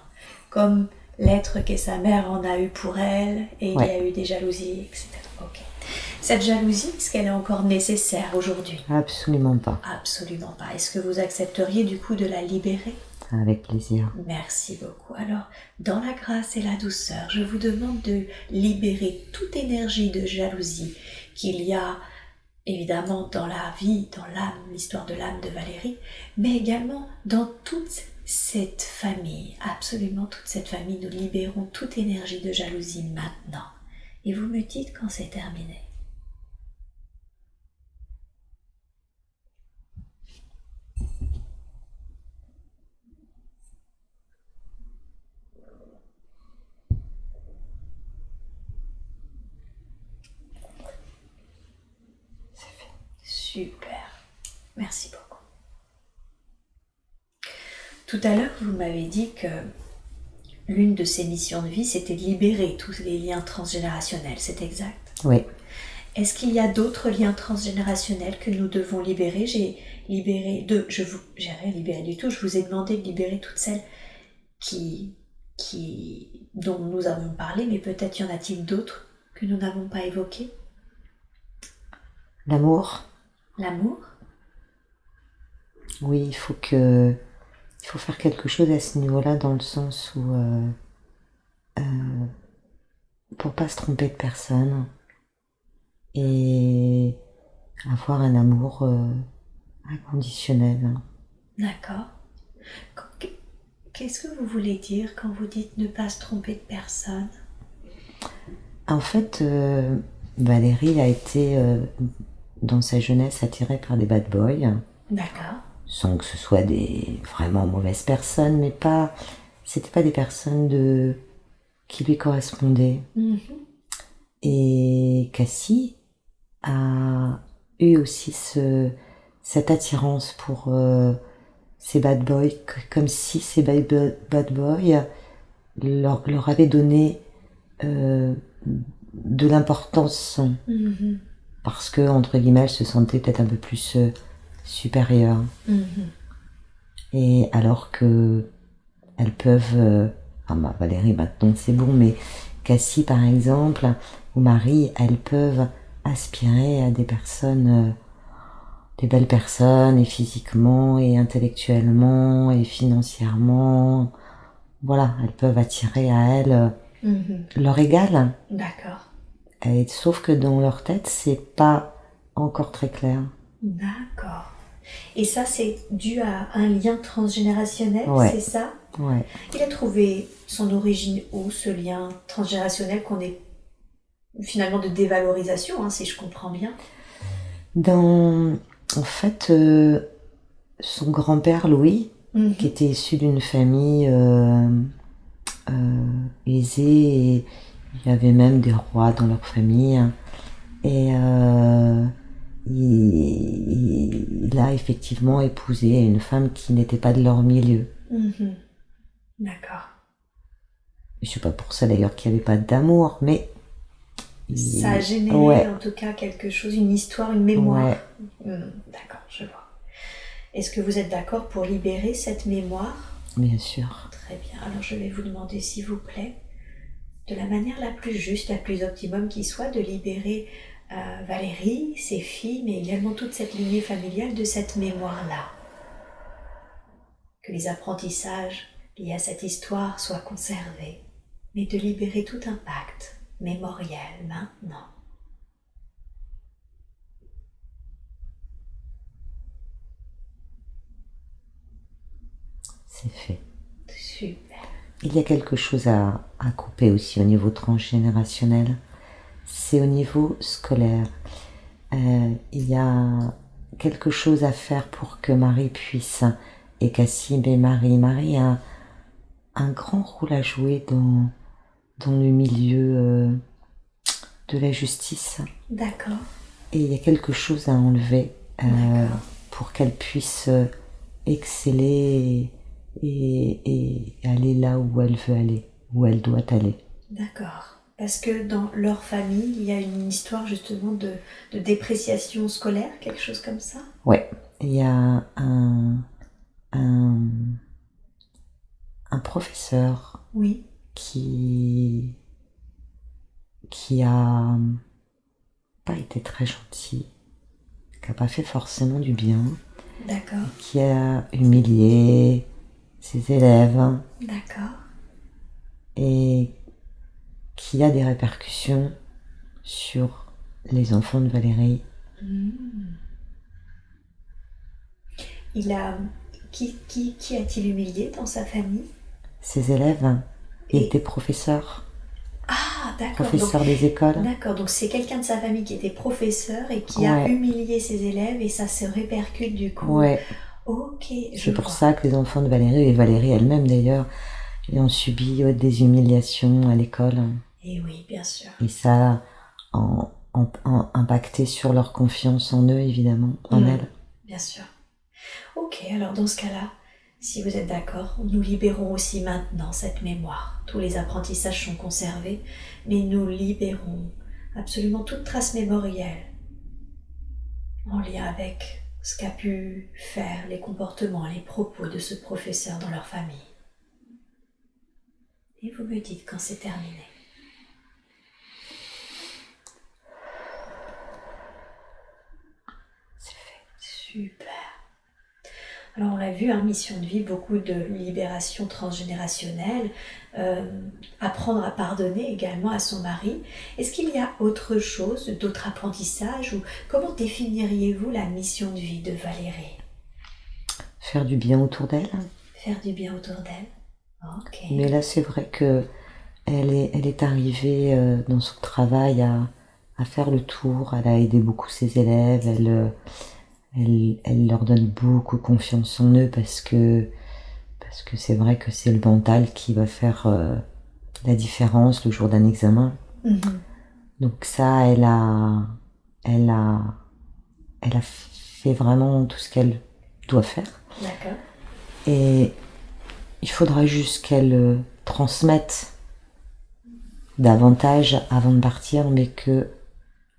Comme l'être qu'est sa mère en a eu pour elle, et il y a eu des jalousies, etc. Ok. Cette jalousie, est-ce qu'elle est encore nécessaire aujourd'hui? Absolument pas. Absolument pas. Est-ce que vous accepteriez du coup de la libérer? Avec plaisir. Merci beaucoup. Alors, dans la grâce et la douceur, je vous demande de libérer toute énergie de jalousie qu'il y a évidemment dans la vie, dans l'âme, l'histoire de l'âme de Valérie, mais également dans toute cette famille, absolument toute cette famille. Nous libérons toute énergie de jalousie maintenant. Et vous me dites quand c'est terminé. Super, merci beaucoup. Tout à l'heure, vous m'avez dit que l'une de ces missions de vie, c'était de libérer tous les liens transgénérationnels, c'est exact? Oui. Est-ce qu'il y a d'autres liens transgénérationnels que nous devons libérer? J'ai libéré deux, j'ai rien libéré du tout, je vous ai demandé de libérer toutes celles dont nous avons parlé, mais peut-être y en a-t-il d'autres que nous n'avons pas évoquées? L'amour. L'amour? Oui, il faut faire quelque chose à ce niveau-là, dans le sens où pour pas se tromper de personne et avoir un amour inconditionnel. D'accord. Qu'est-ce que vous voulez dire quand vous dites ne pas se tromper de personne? En fait, Valérie a été dans sa jeunesse attirée par des bad boys. D'accord. Sans que ce soit des vraiment mauvaises personnes, mais c'était pas des personnes qui lui correspondaient. Et Cassie a eu aussi cette attirance pour ces bad boys, comme si ces bad boys leur avait donné de l'importance parce que, entre guillemets, elles se sentaient peut-être un peu plus supérieures. Et alors que elles peuvent... Valérie, maintenant, c'est bon, mais Cassie, par exemple, ou Marie, elles peuvent aspirer à des personnes... des belles personnes, et physiquement, et intellectuellement, et financièrement. Voilà, elles peuvent attirer à elles leur égal. D'accord. Et, sauf que dans leur tête, c'est pas encore très clair. D'accord. Et ça, c'est dû à un lien transgénérationnel, Ouais. c'est ça? Ouais. Il a trouvé son origine où, ce lien transgénérationnel qu'on est finalement de dévalorisation, hein, si je comprends bien? En fait, son grand-père Louis, qui était issu d'une famille aisée, et il y avait même des rois dans leur famille, et il a effectivement épousé une femme qui n'était pas de leur milieu. D'accord. Je sais pas pour ça d'ailleurs qu'il n'y avait pas d'amour, mais ça a généré en tout cas quelque chose, une histoire, une mémoire. D'accord, je vois. Est-ce que vous êtes d'accord pour libérer cette mémoire? Bien sûr. Très bien. Alors je vais vous demander, s'il vous plaît, de la manière la plus juste, la plus optimum qui soit, de libérer Valérie, ses filles, mais également toute cette lignée familiale de cette mémoire-là. Que les apprentissages liés à cette histoire soient conservés, mais de libérer tout impact mémoriel maintenant. C'est fait. Super. Il y a quelque chose à couper aussi au niveau transgénérationnel. C'est au niveau scolaire. Il y a quelque chose à faire pour que Marie puisse, et Cassie, mais Marie a un grand rôle à jouer dans le milieu de la justice. D'accord. Et il y a quelque chose à enlever pour qu'elle puisse exceller et aller là où elle veut aller, où elle doit aller. D'accord. Parce que dans leur famille, il y a une histoire justement de dépréciation scolaire, quelque chose comme ça? Ouais, il y a un professeur qui a pas été très gentil, qui a pas fait forcément du bien. D'accord. Qui a humilié ses élèves. D'accord. Et qui a des répercussions sur les enfants de Valérie. Il a... Qui a-t-il humilié dans sa famille? Ses élèves étaient professeurs. Ah, d'accord. Professeurs des écoles. D'accord, donc c'est quelqu'un de sa famille qui était professeur et qui a humilié ses élèves et ça se répercute du coup. Ouais. Ok, c'est pour ça que les enfants de Valérie, et Valérie elle-même d'ailleurs, ont subi des humiliations à l'école. Et oui, bien sûr. Et ça a impacté sur leur confiance en eux, évidemment, en elles. Bien sûr. Ok, alors dans ce cas-là, si vous êtes d'accord, nous libérons aussi maintenant cette mémoire. Tous les apprentissages sont conservés, mais nous libérons absolument toute trace mémorielle en lien avec ce qu'a pu faire les comportements, les propos de ce professeur dans leur famille. Et vous me dites quand c'est terminé. C'est fait. Super. Alors on l'a vu, mission de vie, beaucoup de libération transgénérationnelle, apprendre à pardonner également à son mari. Est-ce qu'il y a autre chose, d'autres apprentissages, ou comment définiriez-vous la mission de vie de Valérie? Faire du bien autour d'elle. Faire du bien autour d'elle. Ok. Mais là c'est vrai que elle est arrivée dans son travail à faire le tour. Elle a aidé beaucoup ses élèves. Elle leur donne beaucoup confiance en eux parce que c'est vrai que c'est le mental qui va faire la différence le jour d'un examen. Donc ça, elle a fait vraiment tout ce qu'elle doit faire. D'accord. Et il faudra juste qu'elle transmette davantage avant de partir, mais que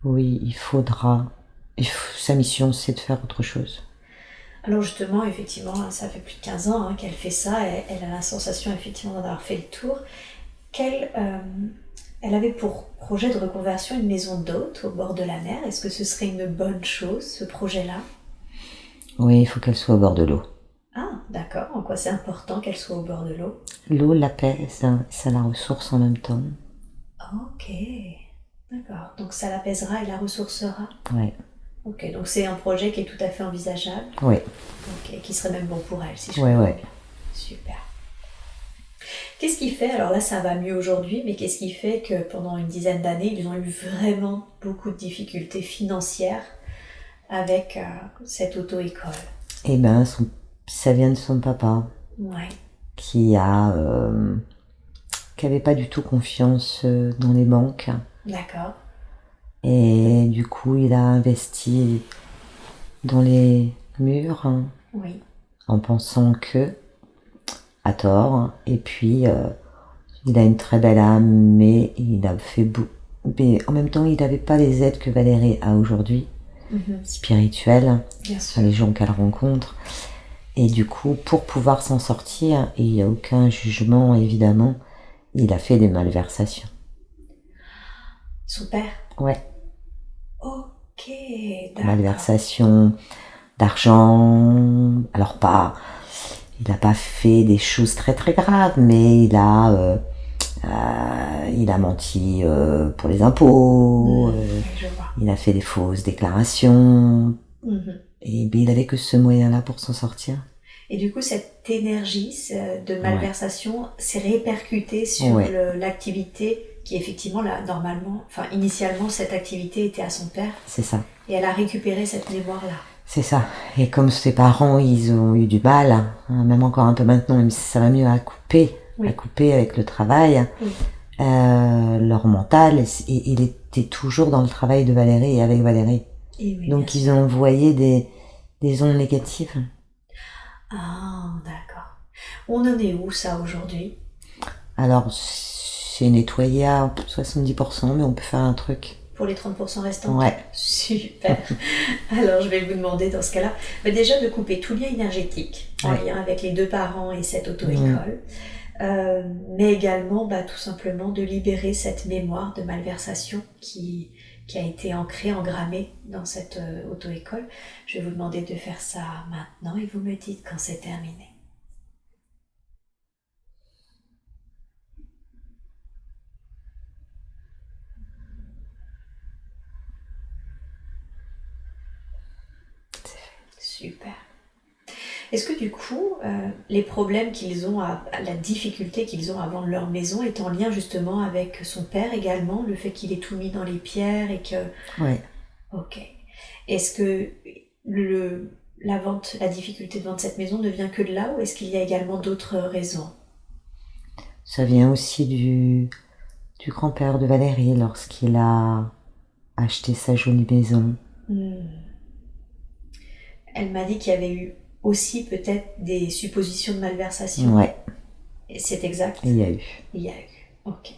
oui, sa mission c'est de faire autre chose. Alors justement, effectivement, ça fait plus de 15 ans qu'elle fait ça, elle a la sensation effectivement d'en avoir fait le tour. Elle avait pour projet de reconversion une maison d'hôte au bord de la mer. Est-ce que ce serait une bonne chose, ce projet-là? Oui, il faut qu'elle soit au bord de l'eau. Ah, d'accord. En quoi c'est important qu'elle soit au bord de l'eau? L'eau l'apaise, ça la ressource en même temps. Ok, d'accord. Donc ça l'apaisera et la ressourcera? Ouais. Ok, donc c'est un projet qui est tout à fait envisageable. Oui. Ok, qui serait même bon pour elle, si je Ouais, comprends ouais. bien. Super. Qu'est-ce qui fait, alors là ça va mieux aujourd'hui, mais qu'est-ce qui fait que pendant une dizaine d'années, ils ont eu vraiment beaucoup de difficultés financières avec cette auto-école? Eh ben, ça vient de son papa, Ouais, qui avait pas du tout confiance dans les banques. d'accord. Et du coup, il a investi dans les murs Oui, en pensant que, à tort. Et puis, il a une très belle âme, mais il a fait mais en même temps, il n'avait pas les aides que Valérie a aujourd'hui, spirituelles, bien sûr. les gens qu'elle rencontre. Et du coup, pour pouvoir s'en sortir, et il n'y a aucun jugement évidemment, il a fait des malversations. Son père? Ouais, Ok, d'accord. malversations d'argent. Alors il n'a pas fait des choses très très graves, mais il a menti pour les impôts, Je vois. il a fait des fausses déclarations, Mhm. et ben, il avait que ce moyen-là pour s'en sortir. Et du coup, cette énergie de malversation s'est répercutée sur Ouais. l'activité qui effectivement, là, normalement, enfin initialement, cette activité était à son père C'est ça. et elle a récupéré cette mémoire-là. C'est ça. Et comme ses parents, ils ont eu du mal, même encore un peu maintenant, même si ça va mieux à couper avec le travail, Oui. leur mental, il était toujours dans le travail de Valérie et avec Valérie. Et oui, Donc bien ils sûr. ont envoyé des ondes négatives. Ah, d'accord. On en est où ça aujourd'hui? Alors c'est nettoyé à 70%, mais on peut faire un truc. Pour les 30% restants? Ouais. Super. Alors je vais vous demander dans ce cas-là, déjà de couper tout lien énergétique en lien avec les deux parents et cette auto-école. Mais également tout simplement de libérer cette mémoire de malversation qui a été ancrée, engrammée dans cette auto-école. Je vais vous demander de faire ça maintenant et vous me dites quand c'est terminé. Super. Est-ce que du coup, les problèmes qu'ils ont, la difficulté qu'ils ont à vendre leur maison est en lien justement avec son père également, le fait qu'il ait tout mis dans les pierres et que... Ouais. Ok. Est-ce que la difficulté de vendre cette maison ne vient que de là ou est-ce qu'il y a également d'autres raisons? Ça vient aussi du grand-père de Valérie lorsqu'il a acheté sa jolie maison. Elle m'a dit qu'il y avait eu aussi peut-être des suppositions de malversation. Ouais. Et c'est exact? Il y a eu. Il y a eu. Ok.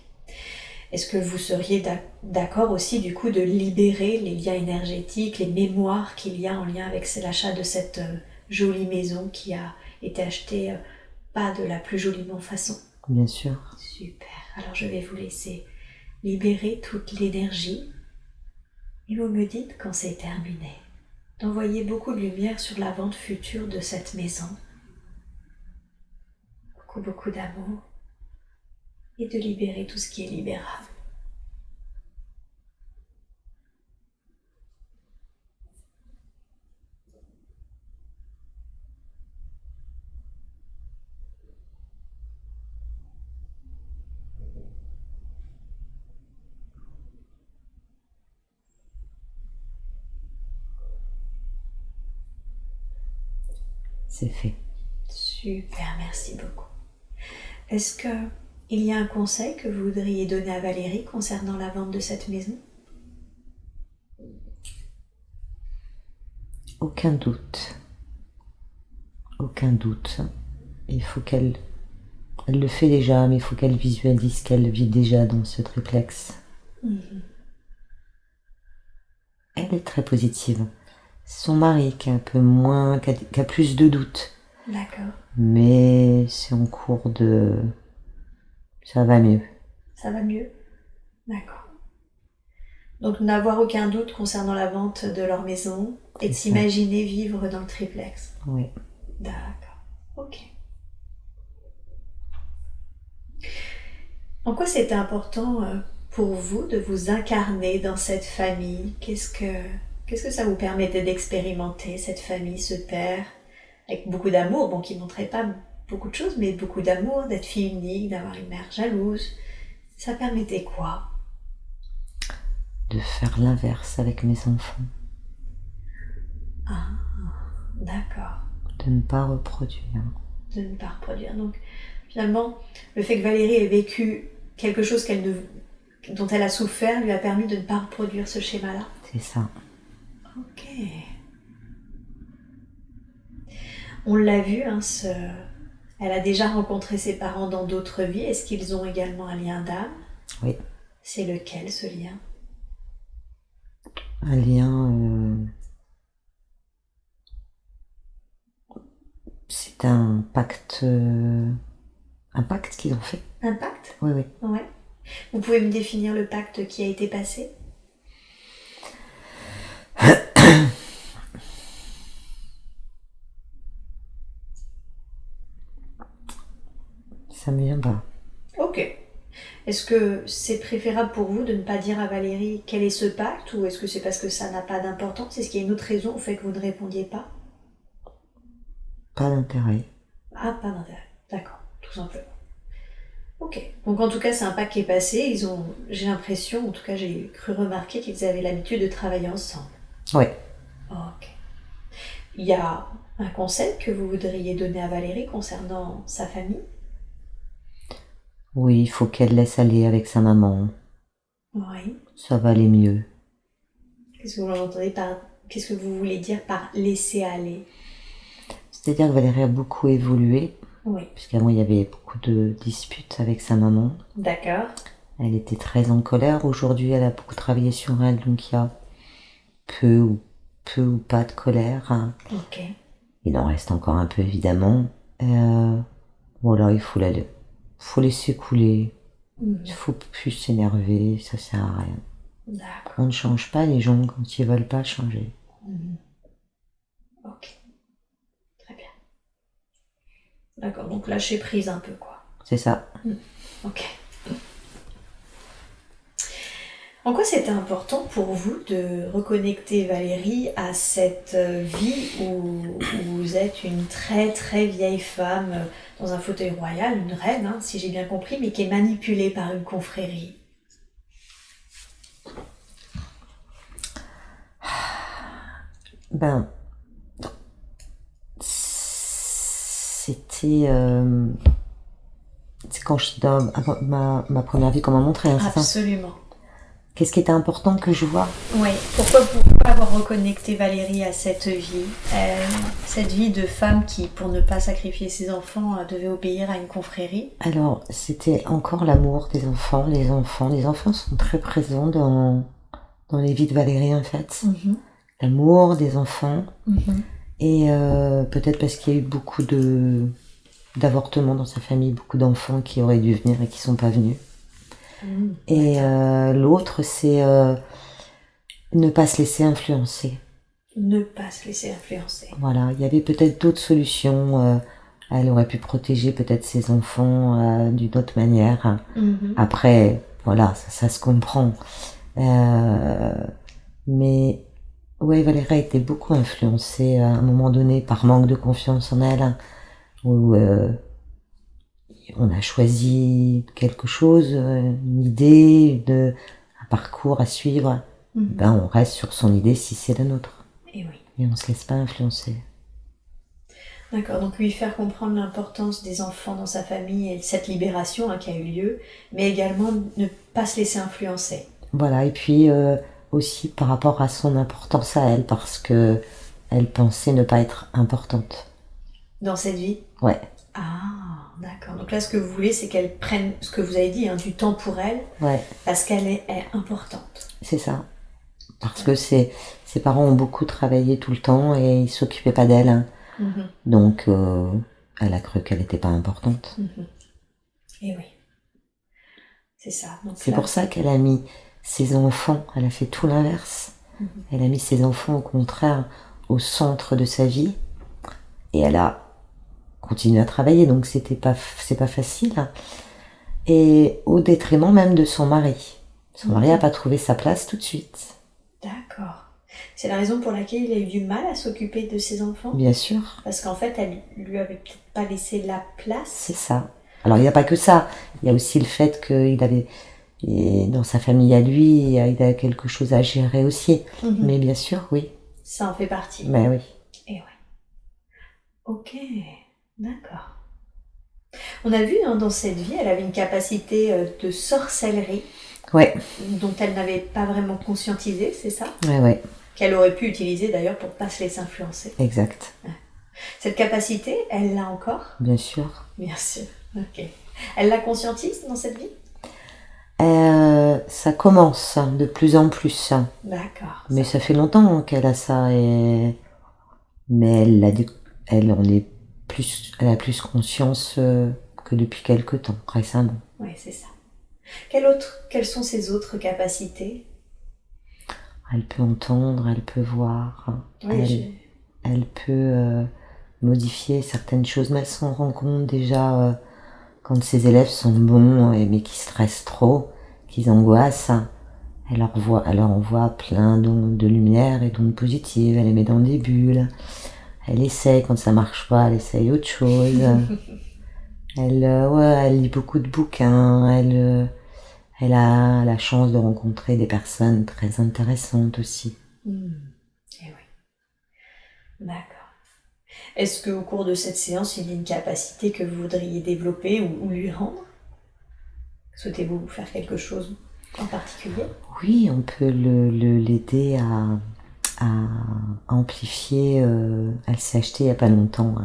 Est-ce que vous seriez d'accord aussi du coup de libérer les liens énergétiques, les mémoires qu'il y a en lien avec l'achat de cette jolie maison qui a été achetée pas de la plus jolie façon? Bien sûr. Super. Alors je vais vous laisser libérer toute l'énergie et vous me dites quand c'est terminé d'envoyer beaucoup de lumière sur la vente future de cette maison. Beaucoup d'amour et de libérer tout ce qui est libérable. C'est fait. Super, merci beaucoup. Est-ce que il y a un conseil que vous voudriez donner à Valérie concernant la vente de cette maison? Aucun doute. Aucun doute. Il faut qu'elle Elle le fait déjà, mais il faut qu'elle visualise qu'elle vit déjà dans ce triplex. Elle est très positive. C'est son mari qui est un peu moins, qui a plus de doutes. D'accord. Mais c'est en cours de... Ça va mieux. Ça va mieux? D'accord. Donc n'avoir aucun doute concernant la vente de leur maison et de s'imaginer vivre dans le triplex. Oui. D'accord. Ok. En quoi c'était important pour vous de vous incarner dans cette famille? Qu'est-ce que ça vous permettait d'expérimenter, cette famille, ce père, avec beaucoup d'amour, bon, qui ne montrait pas beaucoup de choses, mais beaucoup d'amour, d'être fille unique, d'avoir une mère jalouse. Ça permettait quoi? De faire l'inverse avec mes enfants. Ah, d'accord. De ne pas reproduire. De ne pas reproduire. Donc, finalement, le fait que Valérie ait vécu quelque chose dont elle a souffert lui a permis de ne pas reproduire ce schéma-là. C'est ça. Ok. On l'a vu, hein, elle a déjà rencontré ses parents dans d'autres vies. Est-ce qu'ils ont également un lien d'âme? Oui. C'est lequel, ce lien? Un lien... C'est un pacte... Un pacte qu'ils ont fait. Un pacte? Oui, oui. Ouais. Vous pouvez me définir le pacte qui a été passé? Ça me vient pas. Ok. Est-ce que c'est préférable pour vous de ne pas dire à Valérie quel est ce pacte, ou est-ce que c'est parce que ça n'a pas d'importance? Est-ce qu'il y a une autre raison au fait que vous ne répondiez pas? Pas d'intérêt. Ah, pas d'intérêt. D'accord, tout simplement. Ok. Donc en tout cas, c'est un pacte qui est passé. J'ai l'impression, en tout cas j'ai cru remarquer qu'ils avaient l'habitude de travailler ensemble. Oui. Ok. Il y a un conseil que vous voudriez donner à Valérie concernant sa famille? Oui, il faut qu'elle laisse aller avec sa maman. Oui. Ça va aller mieux. Qu'est-ce que vous voulez dire par laisser aller? C'est-à-dire que Valérie a beaucoup évolué. Oui. Puisqu'avant, il y avait beaucoup de disputes avec sa maman. D'accord. Elle était très en colère. Aujourd'hui, elle a beaucoup travaillé sur elle, donc il y a peu ou pas de colère. Ok. Il en reste encore un peu, évidemment. Voilà, il faut laisser couler. Il faut plus s'énerver, ça sert à rien. D'accord. On ne change pas les gens quand ils veulent pas changer. Ok. Très bien. D'accord, donc lâcher prise un peu, quoi. C'est ça. Ok. En quoi c'était important pour vous de reconnecter Valérie à cette vie où vous êtes une très très vieille femme dans un fauteuil royal, une reine, hein, si j'ai bien compris, mais qui est manipulée par une confrérie? Ben, c'était... c'est quand je dans ma première vie qu'on m'a montré, hein, c'est ça? Absolument. Qu'est-ce qui était important que je vois? Oui. Pourquoi avoir reconnecté Valérie à cette vie de femme qui, pour ne pas sacrifier ses enfants, devait obéir à une confrérie? Alors, c'était encore l'amour des enfants. Les enfants sont très présents dans les vies de Valérie, en fait. L'amour des enfants. Et peut-être parce qu'il y a eu beaucoup d'avortements dans sa famille, beaucoup d'enfants qui auraient dû venir et qui sont pas venus. Et l'autre, c'est ne pas se laisser influencer. Ne pas se laisser influencer. Voilà, il y avait peut-être d'autres solutions. Elle aurait pu protéger peut-être ses enfants d'une autre manière. Après, voilà, ça se comprend. Mais ouais, Valérie a été beaucoup influencée à un moment donné par manque de confiance en elle, où on a choisi quelque chose, une idée, un parcours à suivre. Ben, on reste sur son idée si c'est la nôtre. Et oui. Et on se laisse pas influencer. D'accord, donc lui faire comprendre l'importance des enfants dans sa famille et cette libération qui a eu lieu, mais également ne pas se laisser influencer. Voilà, et puis aussi par rapport à son importance à elle, parce que elle pensait ne pas être importante. Dans cette vie? Ouais. Ah, d'accord. Donc là, ce que vous voulez, c'est qu'elle prenne, ce que vous avez dit, du temps pour elle, Ouais, parce qu'elle est importante. c'est ça. Parce que ses parents ont beaucoup travaillé tout le temps et ils s'occupaient pas d'elle. Hein. Mhm, Donc, elle a cru qu'elle n'était pas importante. mhm. Et oui, c'est ça. Donc C'est là, pour ça qu'elle a mis ses enfants, elle a fait tout l'inverse. mhm. Elle a mis ses enfants, au contraire, au centre de sa vie. Et elle a continué à travailler, donc c'est pas facile. Hein. Et au détriment même de son mari. Son mari n'a pas trouvé sa place tout de suite. D'accord. C'est la raison pour laquelle il a eu du mal à s'occuper de ses enfants? Bien sûr. Parce qu'en fait, elle lui avait peut-être pas laissé la place. C'est ça. Alors il n'y a pas que ça. Il y a aussi le fait qu'il avait, et dans sa famille à lui, il a quelque chose à gérer aussi. Mais bien sûr, oui. Ça en fait partie. Mais oui. Et ouais. Ok, d'accord. On a vu dans cette vie, elle avait une capacité de sorcellerie Ouais. dont elle n'avait pas vraiment conscientisé, c'est ça? Ouais. Qu'elle aurait pu utiliser d'ailleurs pour ne pas se laisser influencer. Exact. Cette capacité, elle l'a encore? Bien sûr. Bien sûr, ok. Elle la conscientise dans cette vie? Ça commence de plus en plus. D'accord. Mais ça fait longtemps qu'elle a ça. Mais elle a plus conscience que depuis quelque temps, récemment. Oui, c'est ça. Quelles sont ses autres capacités? Elle peut entendre, elle peut voir, Oui, elle peut modifier certaines choses, mais elle s'en rend compte déjà quand ses élèves sont bons mais qui stressent trop, qu'ils angoissent. Elle leur envoie plein de lumière et d'ondes positives, elle les met dans des bulles. Elle essaye, quand ça marche pas, elle essaye autre chose. Elle lit beaucoup de bouquins, elle a la chance de rencontrer des personnes très intéressantes aussi. Et oui. D'accord. Est-ce qu'au cours de cette séance, il y a une capacité que vous voudriez développer ou lui rendre? Souhaitez-vous faire quelque chose en particulier? Oui, on peut l'aider à amplifier. Elle s'est acheté il n'y a pas longtemps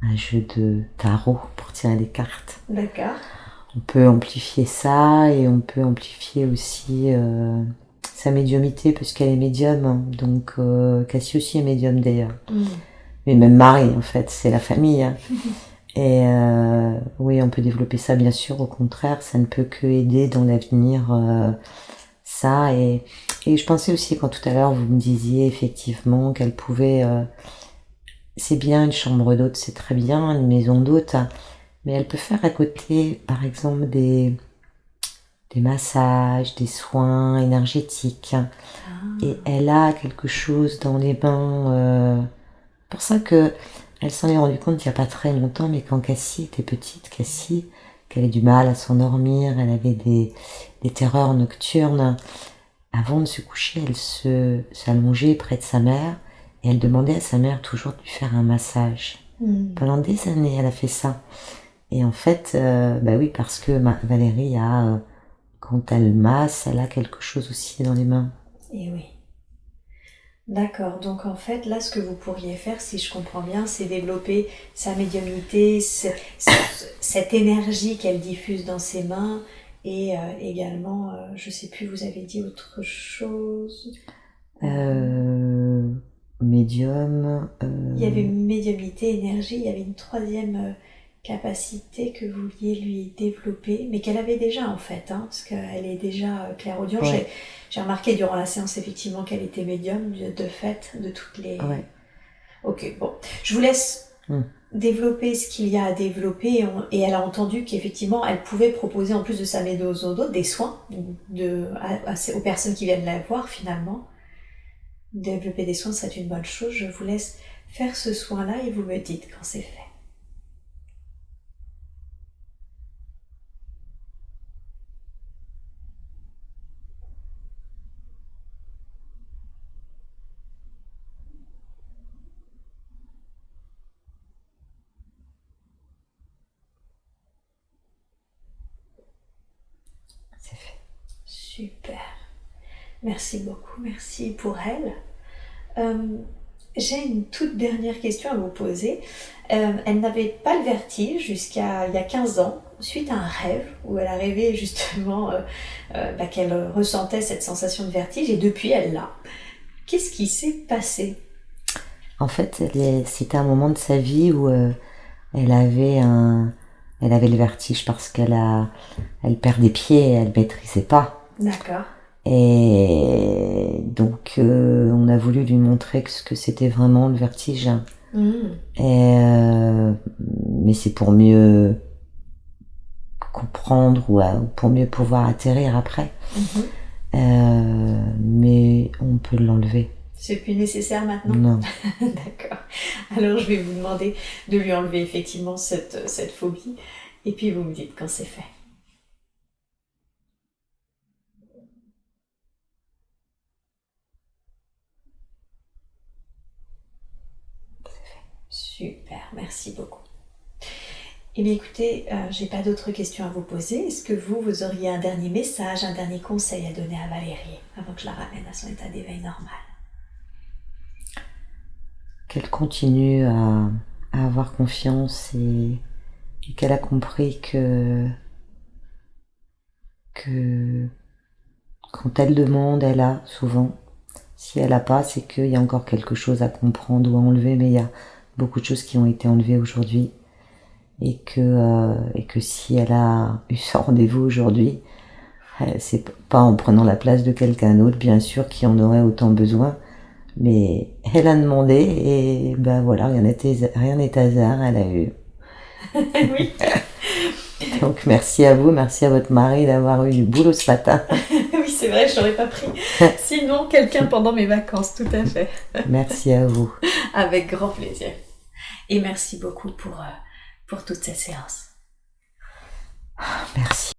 un jeu de tarot pour tirer des cartes. D'accord. On peut amplifier ça et on peut amplifier aussi sa médiumité parce qu'elle est médium. Hein, donc Cassie aussi est médium d'ailleurs. Mais même Marie en fait, c'est la famille. Hein. Et oui, on peut développer ça bien sûr. Au contraire, ça ne peut que aider dans l'avenir ça. Et je pensais aussi quand tout à l'heure vous me disiez effectivement qu'elle pouvait... c'est bien une chambre d'hôte, c'est très bien, une maison d'hôte. Mais elle peut faire à côté, par exemple, des massages, des soins énergétiques. Et elle a quelque chose dans les mains. Pour ça que elle s'en est rendue compte il n'y a pas très longtemps, mais quand Cassie était petite, qu'elle avait du mal à s'endormir, elle avait des terreurs nocturnes. Avant de se coucher, elle s'allongeait près de sa mère et elle demandait à sa mère toujours de lui faire un massage. Pendant des années, elle a fait ça. Et en fait, bah oui, parce que Valérie quand elle masse, elle a quelque chose aussi dans les mains. Et oui. D'accord, donc en fait, là, ce que vous pourriez faire, si je comprends bien, c'est développer sa médiumnité, cette énergie qu'elle diffuse dans ses mains, et également, je sais plus, vous avez dit autre chose? Médium. Il y avait médiumnité, énergie, il y avait une troisième capacité que vous vouliez lui développer, mais qu'elle avait déjà en fait, parce qu'elle est déjà clairaudiente. Ouais. J'ai remarqué durant la séance effectivement qu'elle était médium de fait de toutes les... Ouais. Ok, bon. Je vous laisse développer ce qu'il y a à développer et elle a entendu qu'effectivement elle pouvait proposer en plus de sa médose d'eau des soins aux personnes qui viennent la voir finalement. Développer des soins, c'est une bonne chose. Je vous laisse faire ce soin-là et vous me dites quand c'est fait. C'est fait. Super. Merci beaucoup. Merci pour elle. J'ai une toute dernière question à vous poser. Elle n'avait pas le vertige jusqu'à il y a 15 ans, suite à un rêve où elle a rêvé justement qu'elle ressentait cette sensation de vertige et depuis elle l'a. Qu'est-ce qui s'est passé? En fait, c'était un moment de sa vie où elle avait elle avait le vertige parce elle perdait pied, elle maîtrisait pas. D'accord. Et donc, on a voulu lui montrer ce que c'était vraiment le vertige. Mmh. Mais c'est pour mieux comprendre ou pour mieux pouvoir atterrir après. Mais on peut l'enlever. C'est plus nécessaire maintenant? Non. D'accord. Alors je vais vous demander de lui enlever effectivement cette phobie et puis vous me dites quand c'est fait. Super, merci beaucoup. Eh bien écoutez, j'ai pas d'autres questions à vous poser. Est-ce que vous auriez un dernier message, un dernier conseil à donner à Valérie avant que je la ramène à son état d'éveil normal? Qu'elle continue à avoir confiance et qu'elle a compris que quand elle demande, elle a souvent. Si elle a pas, c'est qu'il y a encore quelque chose à comprendre ou à enlever, mais il y a beaucoup de choses qui ont été enlevées aujourd'hui. Et que si elle a eu ce rendez-vous aujourd'hui, c'est pas en prenant la place de quelqu'un d'autre, bien sûr, qui en aurait autant besoin, mais elle a demandé et ben voilà, rien n'est hasard, elle a eu. Oui. Donc merci à vous, merci à votre mari d'avoir eu du boulot ce matin. Oui, c'est vrai, je n'aurais pas pris. Sinon, quelqu'un pendant mes vacances, tout à fait. Merci à vous. Avec grand plaisir. Et merci beaucoup pour toute cette séance. Merci.